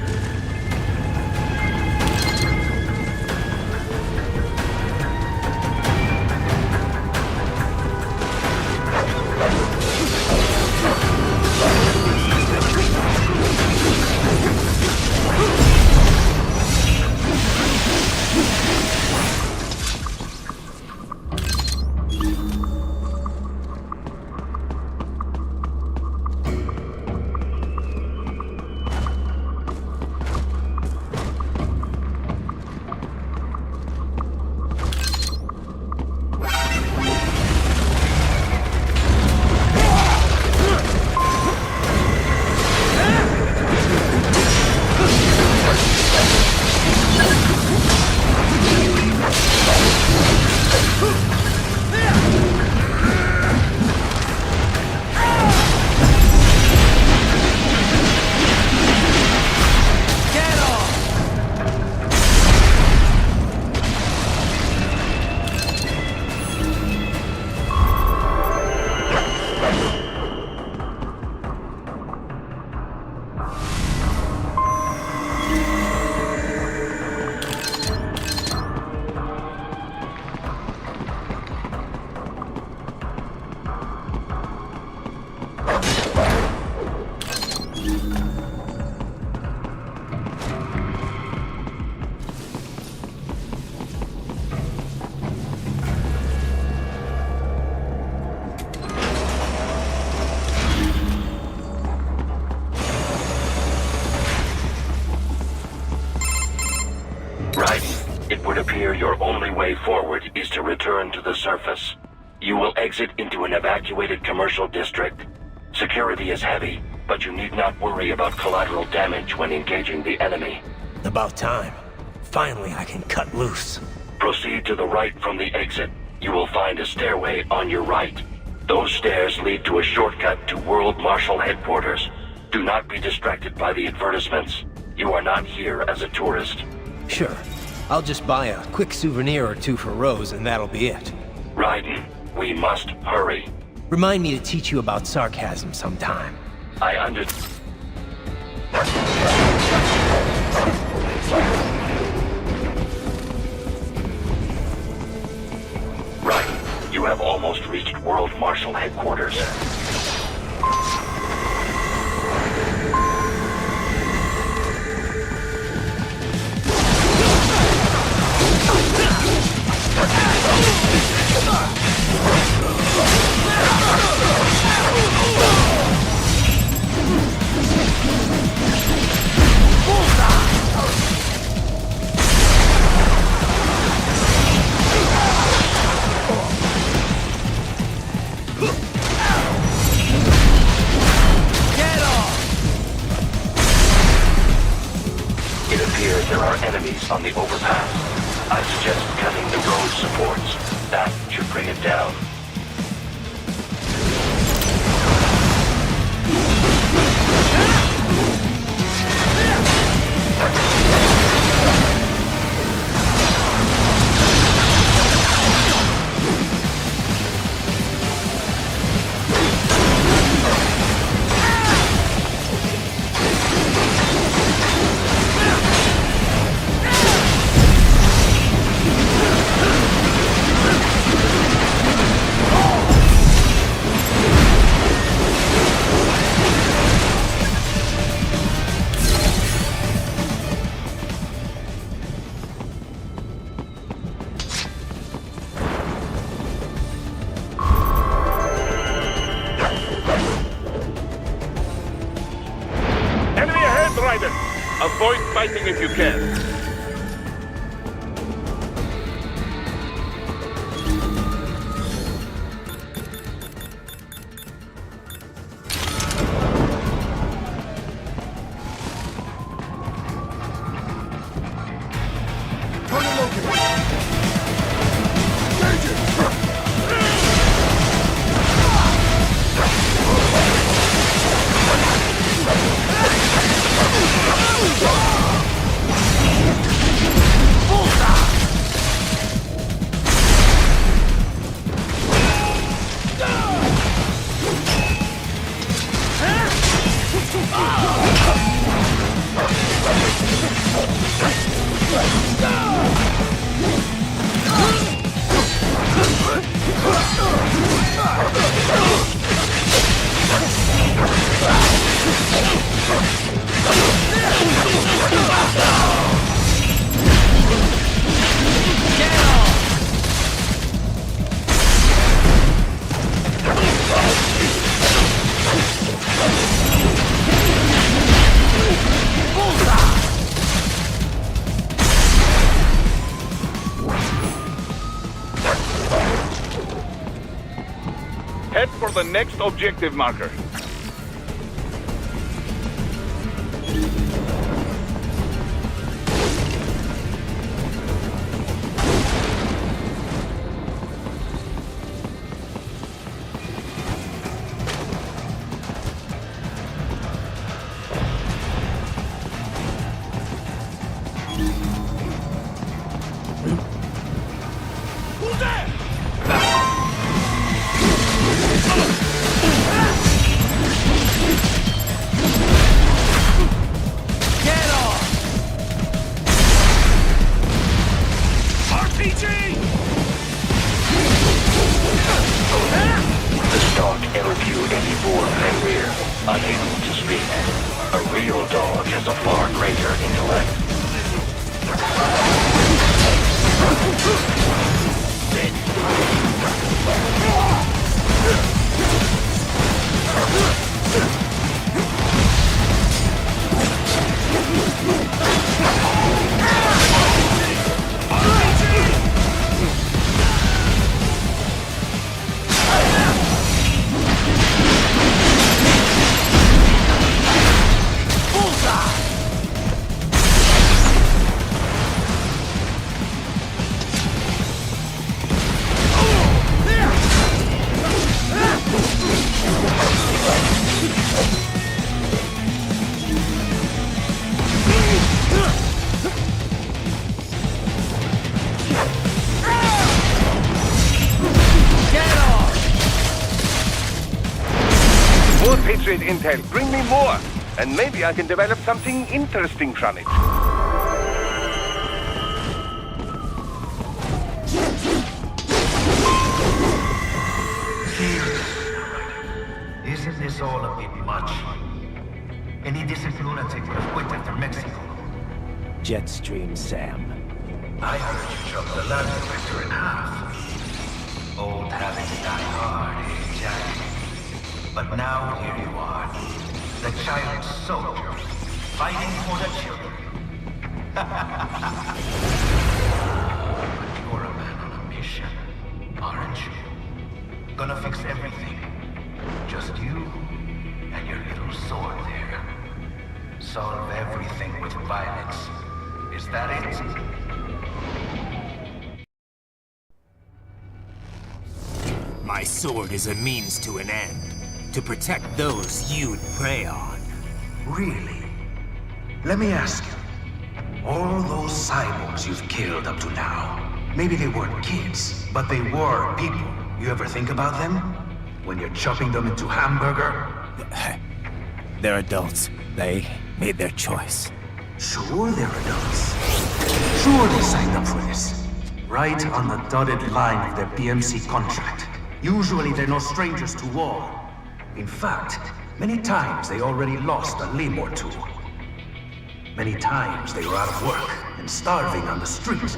It would appear your only way forward is to return to the surface. You will exit into an evacuated commercial district. Security is heavy, but you need not worry about collateral damage when engaging the enemy. About time. Finally, I can cut loose. Proceed to the right from the exit. You will find a stairway on your right. Those stairs lead to a shortcut to World Marshal Headquarters. Do not be distracted by the advertisements. You are not here as a tourist. Sure. I'll just buy a quick souvenir or two for Rose, and that'll be it. Raiden, we must hurry. Remind me to teach you about sarcasm sometime. I under... Raiden, you have almost reached World Marshal Headquarters. It appears there are enemies on the overpass. I suggest cutting the road supports. That should bring it down. Avoid fighting if you can. Head for the next objective marker. Unable to speak, a real dog has a far greater intellect. More Patriot intel. Bring me more. And maybe I can develop something interesting from it. Isn't this all a bit much? Any decent lunatic would have quit after Mexico. Jetstream, Sam. I heard you chopped the land director in half. Old habits die hard, eh, Jack? But now here you are, the child soldier, fighting for the children. You're a man on a mission, aren't you? Gonna fix everything. Just you and your little sword there. Solve everything with violence. Is that it? My sword is a means to an end. To protect those you'd prey on. Really? Let me ask you. All those cyborgs you've killed up to now, maybe they weren't kids, but they were people. You ever think about them? When you're chopping them into hamburger? They're adults. They made their choice. Sure they're adults. Sure they signed up for this. Right on the dotted line of their BMC contract. Usually they're no strangers to war. In fact, many times they already lost a limb or two. Many times they were out of work and starving on the street.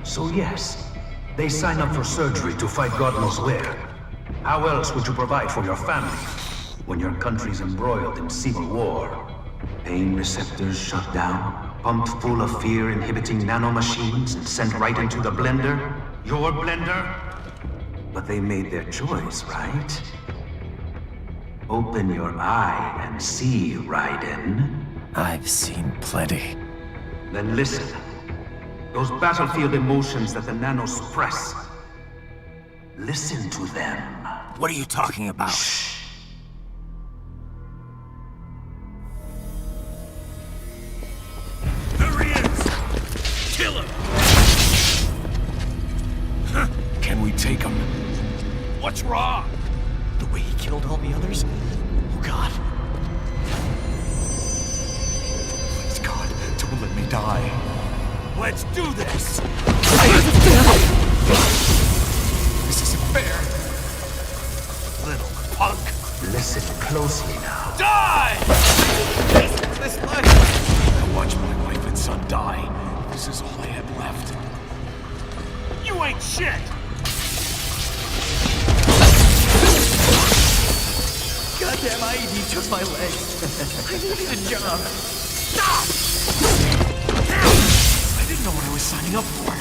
So yes, they sign up for surgery to fight God knows where. How else would you provide for your family when your country's embroiled in civil war? Pain receptors shut down, pumped full of fear-inhibiting nanomachines and sent right into the blender? Your blender? But they made their choice, right? Open your eye and see, Raiden. I've seen plenty. Then listen. Those battlefield emotions that the nanos suppress. Listen to them. What are you talking about? Shh. There he is! Kill him! Huh. Can we take him? What's wrong? The way he killed all the others? Oh God. Please God, don't let me die. Let's do this! This isn't fair. Little punk! Listen closely now. Die! This life! I watched my wife and son die. This is all I had left. You ain't shit! Goddamn IED took my leg. I needed a job. Stop! I didn't know what I was signing up for.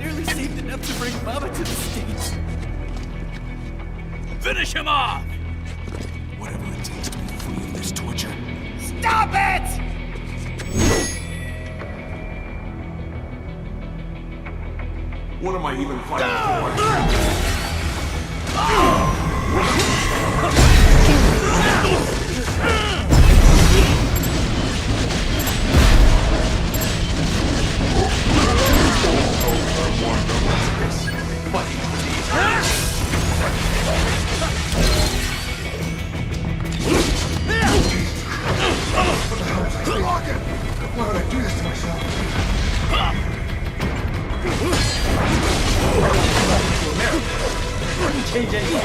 barely saved enough to bring Mama to the States. Finish him off! Whatever it takes to be free of this torture. Stop it! What am I even fighting for? Why would I do this to myself? Wouldn't change anything.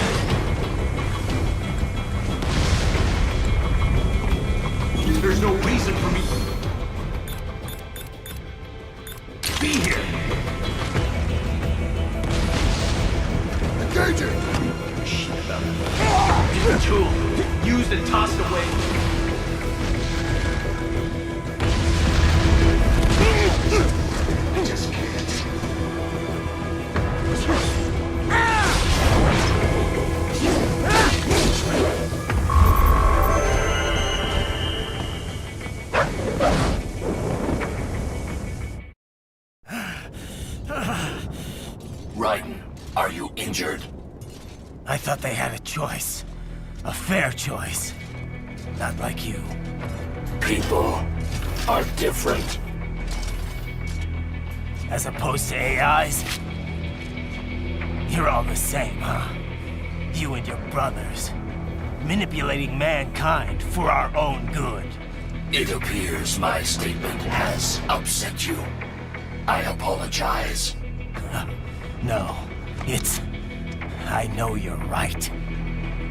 There's no reason for me to be here. Engaging! Shit about it. It's a tool. Used and tossed away. I just can't. Raiden, are you injured? I thought they had a choice. A fair choice. Not like you. People are different. As opposed to AIs? You're all the same, huh? You and your brothers. Manipulating mankind for our own good. It appears my statement has upset you. I apologize. No, it's... I know you're right.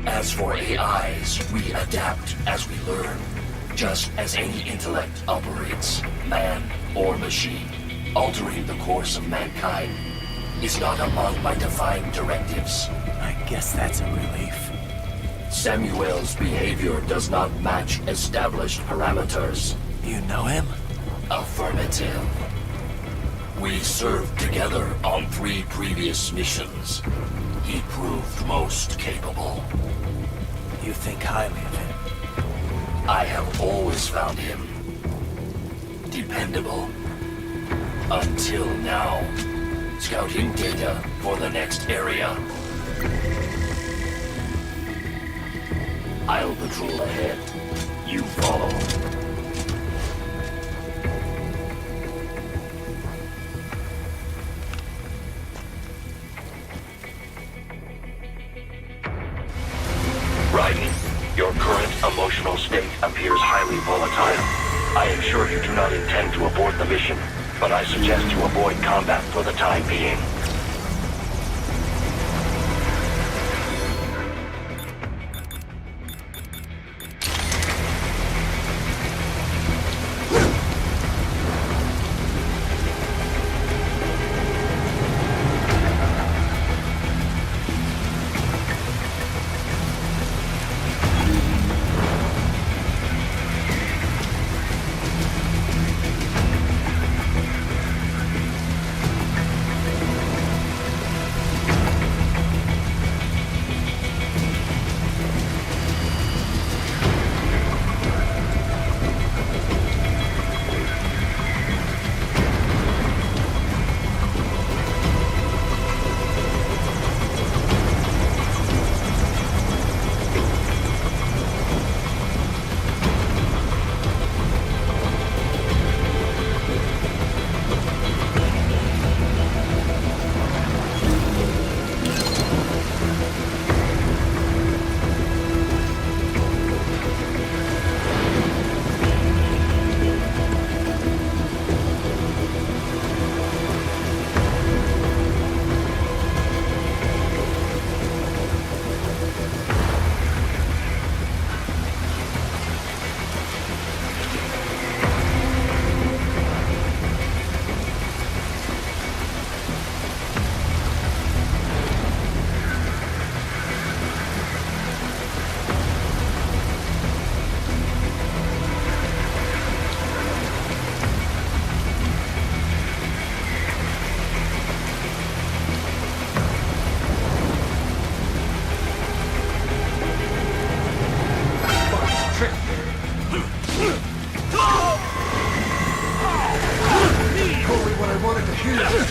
As for AIs, we adapt as we learn. Just as any intellect operates, man or machine. Altering the course of mankind is not among my defined directives. I guess that's a relief. Samuel's behavior does not match established parameters. You know him? Affirmative. We served together on 3 previous missions. He proved most capable. You think highly of him? I have always found him dependable. Until now. Scouting data for the next area. I'll patrol ahead. You follow. Raiden, your current emotional state appears highly volatile. I am sure you do not intend to abort the mission, but I suggest you avoid combat for the time being. wanted to hear this.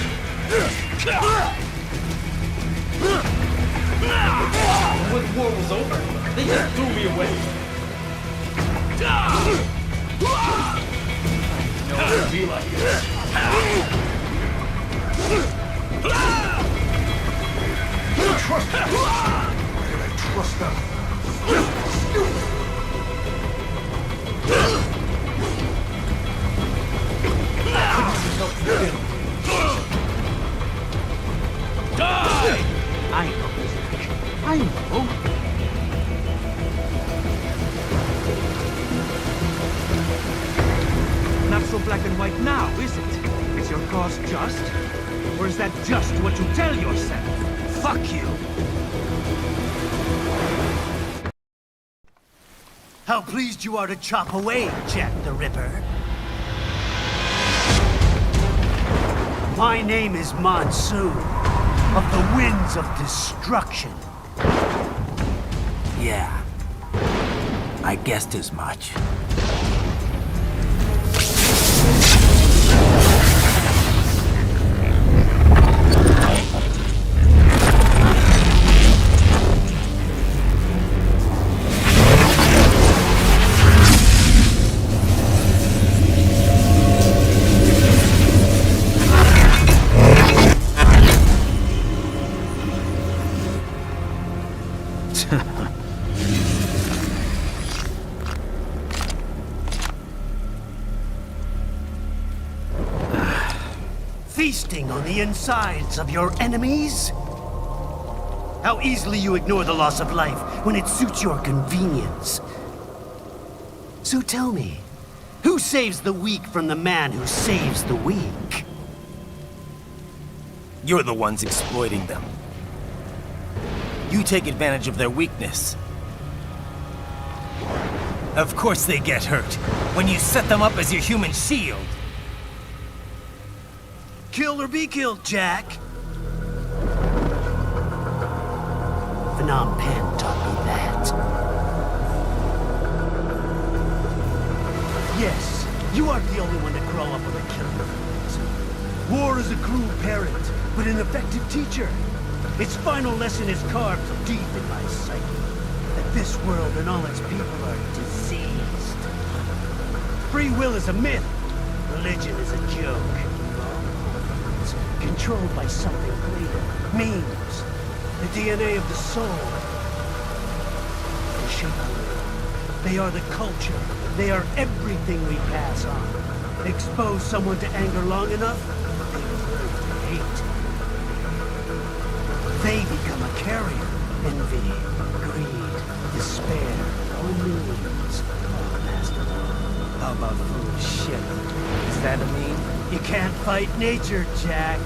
When the war was over, they just threw me away. I know it'd be like this. Trust them. Why did I trust them? Die! I know. I know. Not so black and white now, is it? Is your cause just? Or is that just what you tell yourself? Fuck you! How pleased you are to chop away, Jack the Ripper. My name is Monsoon, of the Winds of Destruction. Yeah, I guessed as much. Feasting on the insides of your enemies? How easily you ignore the loss of life when it suits your convenience. So tell me, who saves the weak from the man who saves the weak? You're the ones exploiting them. You take advantage of their weakness. Of course they get hurt when you set them up as your human shield. Kill or be killed, Jack. Phnom Penh taught me that. Yes, you aren't the only one to grow up with a killer. War is a cruel parent, but an effective teacher. Its final lesson is carved deep in my psyche. That this world and all its people are diseased. Free will is a myth. Religion is a joke. Controlled by something greater. Memes. The DNA of the soul. They shape our world. They are the culture. They are everything we pass on. Expose someone to anger long enough, they learn to hate. They become a carrier. Envy, greed, despair, all meanings. How about foolish shit? Is that a meme? You can't fight nature, Jack.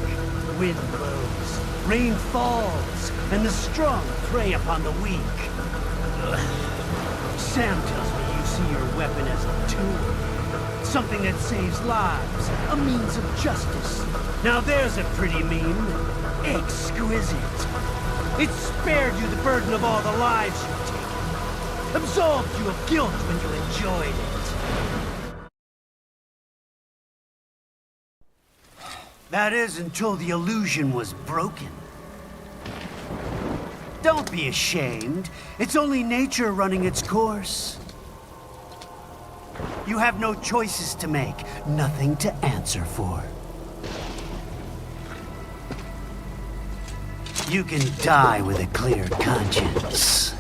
Wind blows, rain falls, and the strong prey upon the weak. Sam tells me you see your weapon as a tool. Something that saves lives, a means of justice. Now there's a pretty meme. Exquisite. It spared you the burden of all the lives you've taken. Absolved you of guilt when you enjoyed it. That is until the illusion was broken. Don't be ashamed. It's only nature running its course. You have no choices to make, nothing to answer for. You can die with a clear conscience.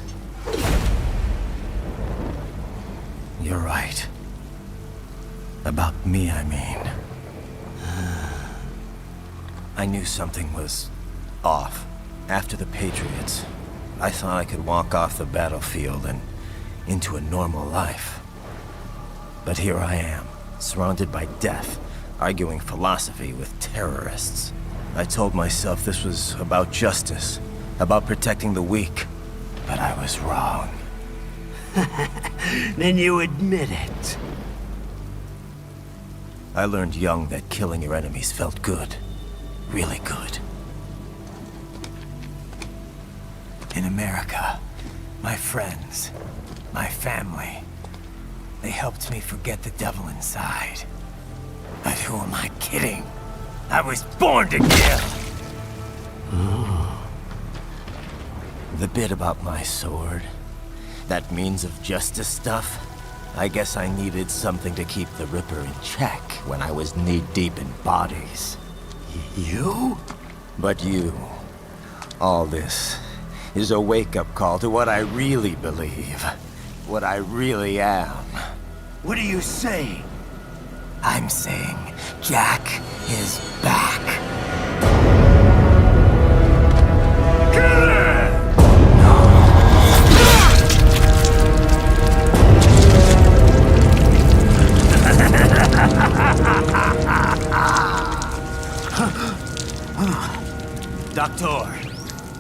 You're right. About me, I mean. I knew something was off. After the Patriots, I thought I could walk off the battlefield and into a normal life. But here I am, surrounded by death, arguing philosophy with terrorists. I told myself this was about justice, about protecting the weak. But I was wrong. Then you admit it. I learned young that killing your enemies felt good. Really good. In America, my friends, my family, they helped me forget the devil inside. But who am I kidding? I was born to kill! The bit about my sword, that means of justice stuff, I guess I needed something to keep the Ripper in check when I was knee-deep in bodies. You? But you, all this, is a wake-up call to what I really believe. What I really am. What are you saying? I'm saying Jack is back. Doctor,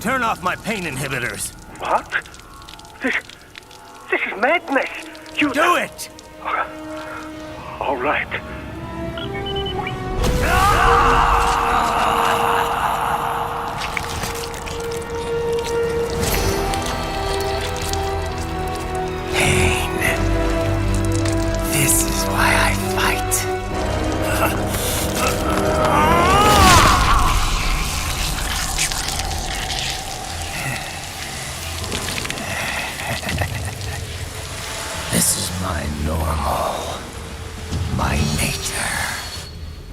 turn off my pain inhibitors. What? This is madness. You do it! All right. Pain. This is why I fight. This is my normal. My nature.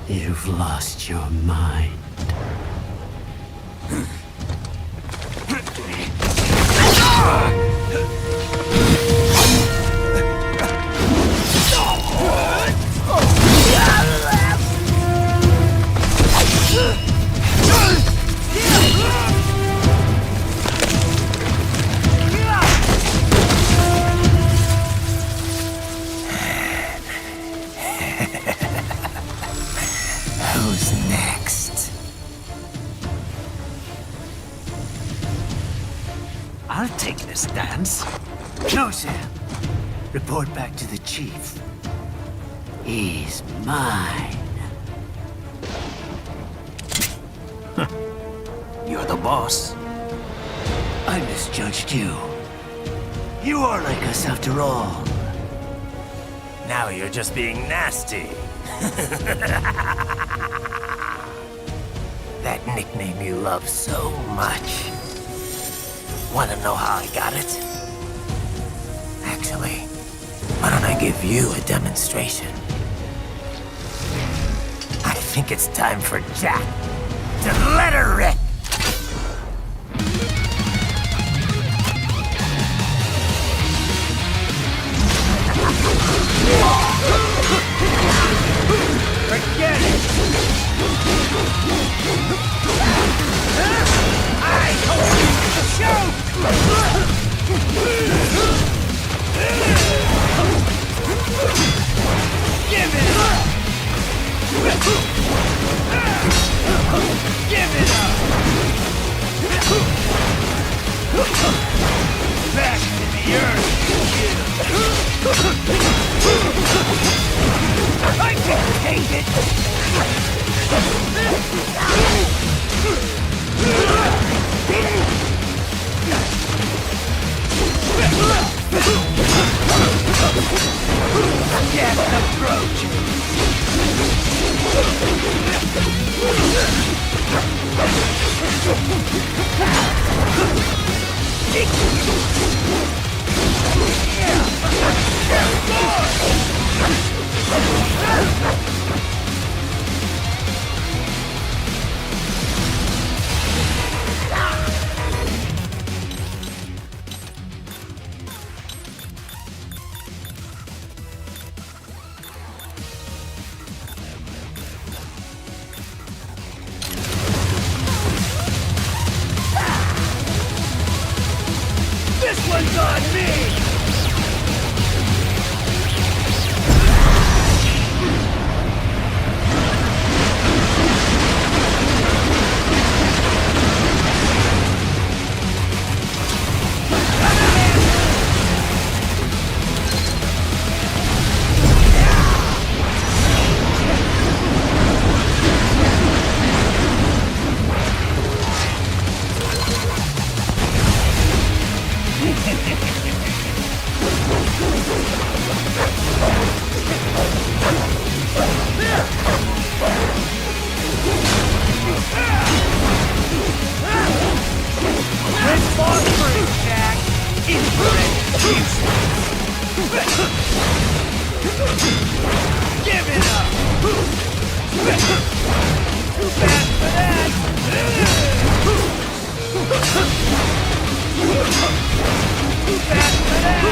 You've lost your mind. Who's next? I'll take this dance. No, Sam. Report back to the chief. He's mine. You're the boss. I misjudged you. You are like us after all. Now you're just being nasty. That nickname you love so much. Want to know how I got it? Actually, why don't I give you a demonstration? I think it's time for Jack to let her rip. Forget it! I told you to shoot! Give it up! Give it up! Back to the earth, kid! I can take it! Give it up! Too fast for that! Too fast for that!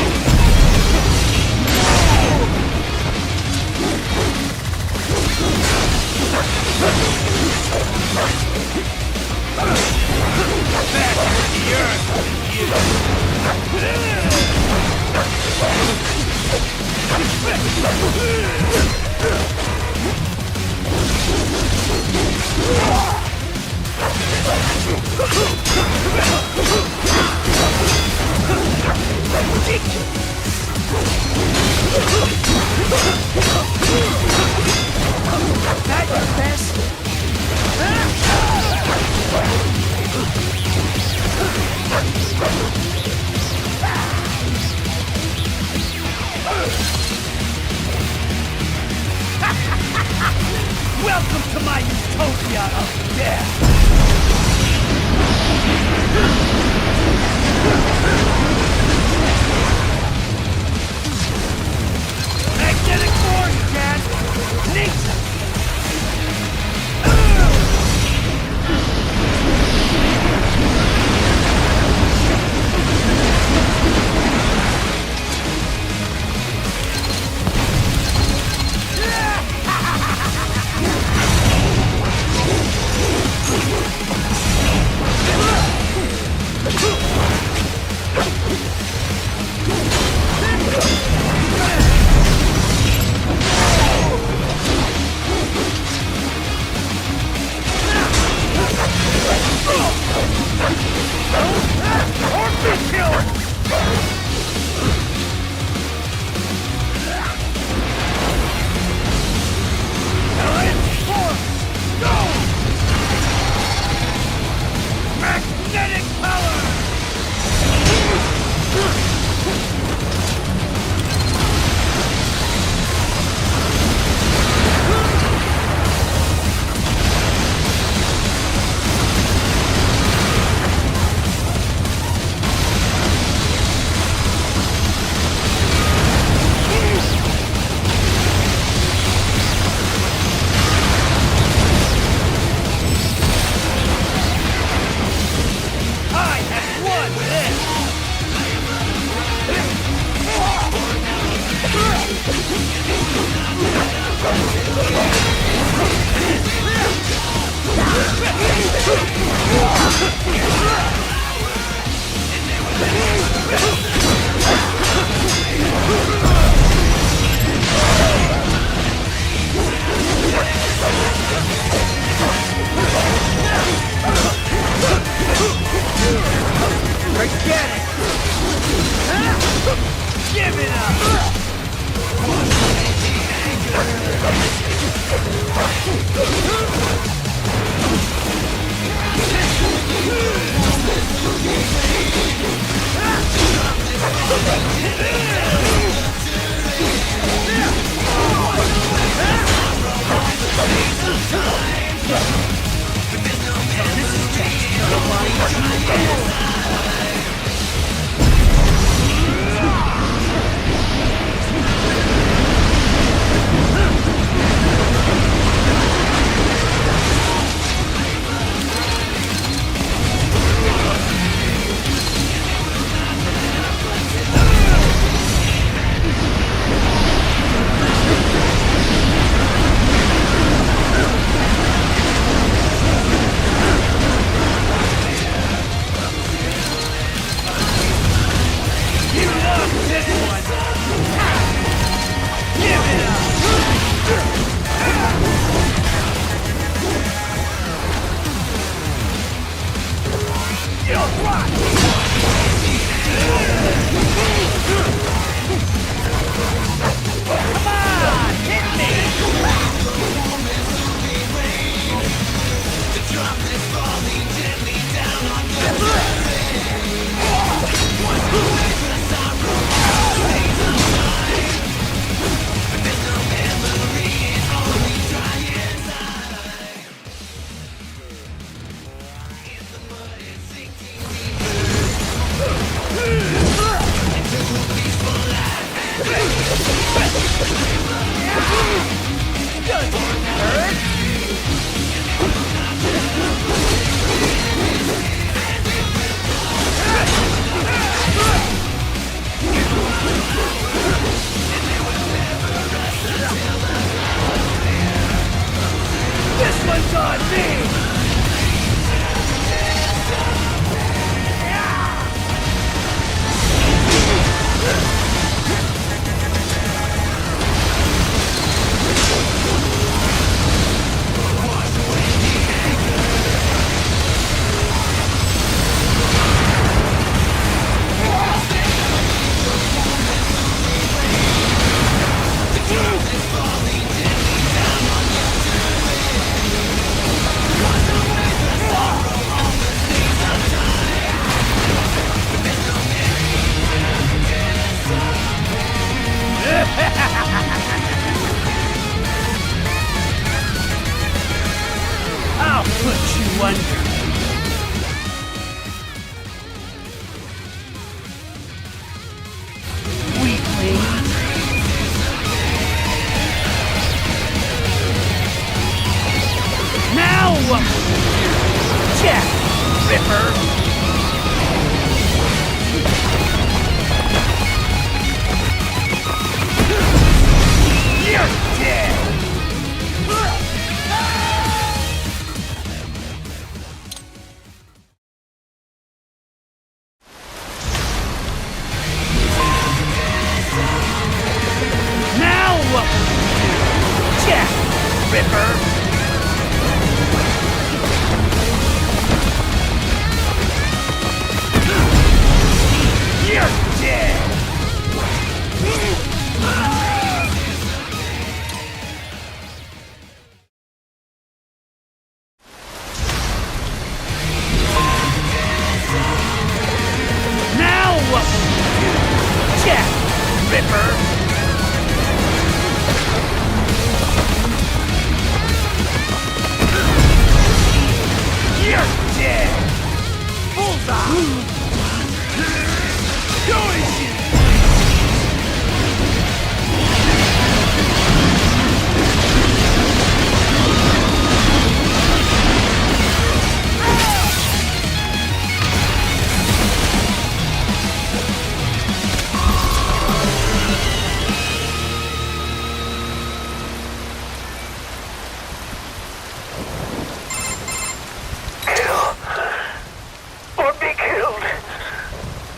Back to the earth, you! wonder. Weakling. Now! Jack Ripper! You're dead! Now! Jack Ripper! You're dead! Now! Jack Ripper! You're dead! Bullseye!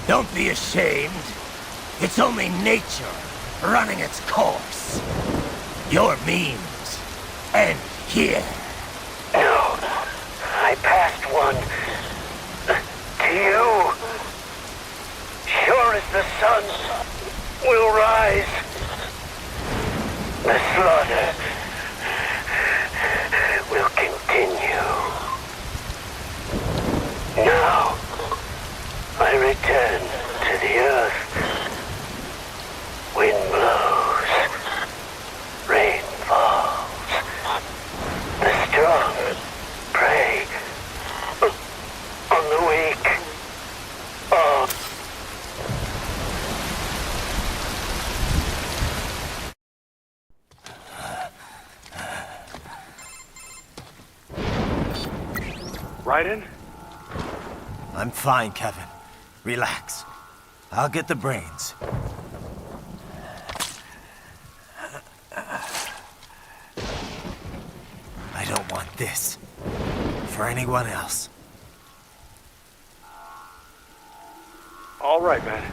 Don't be ashamed. It's only nature running its course. Your means end here. No, I passed one to you. Sure as the sun will rise, the slaughter will continue. Now, I return to the earth. Wind blows, rain falls. The strong prey on the weak. Oh. Raiden? I'm fine, Kevin. Relax. I'll get the brains. I don't want this for anyone else. All right, man.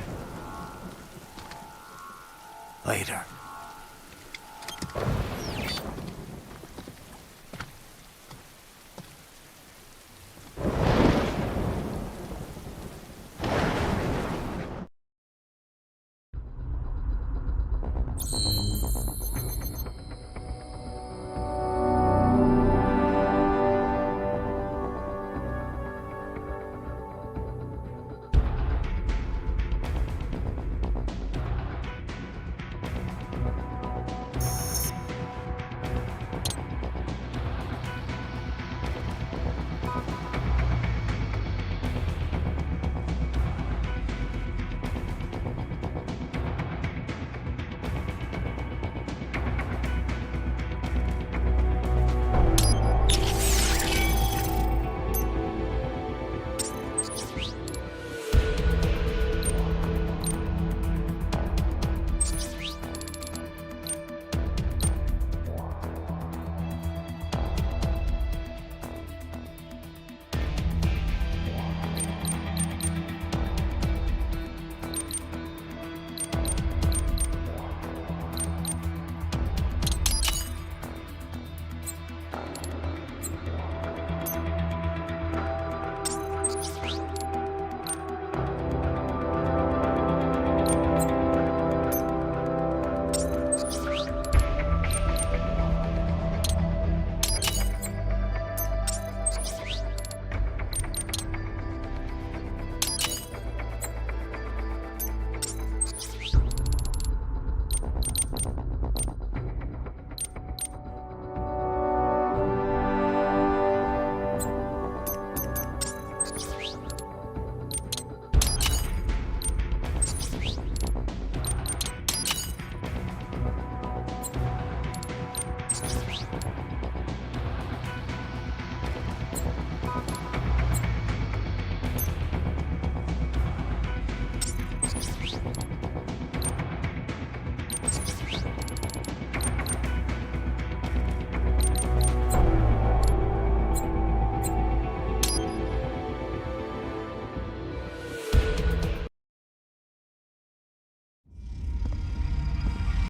Later.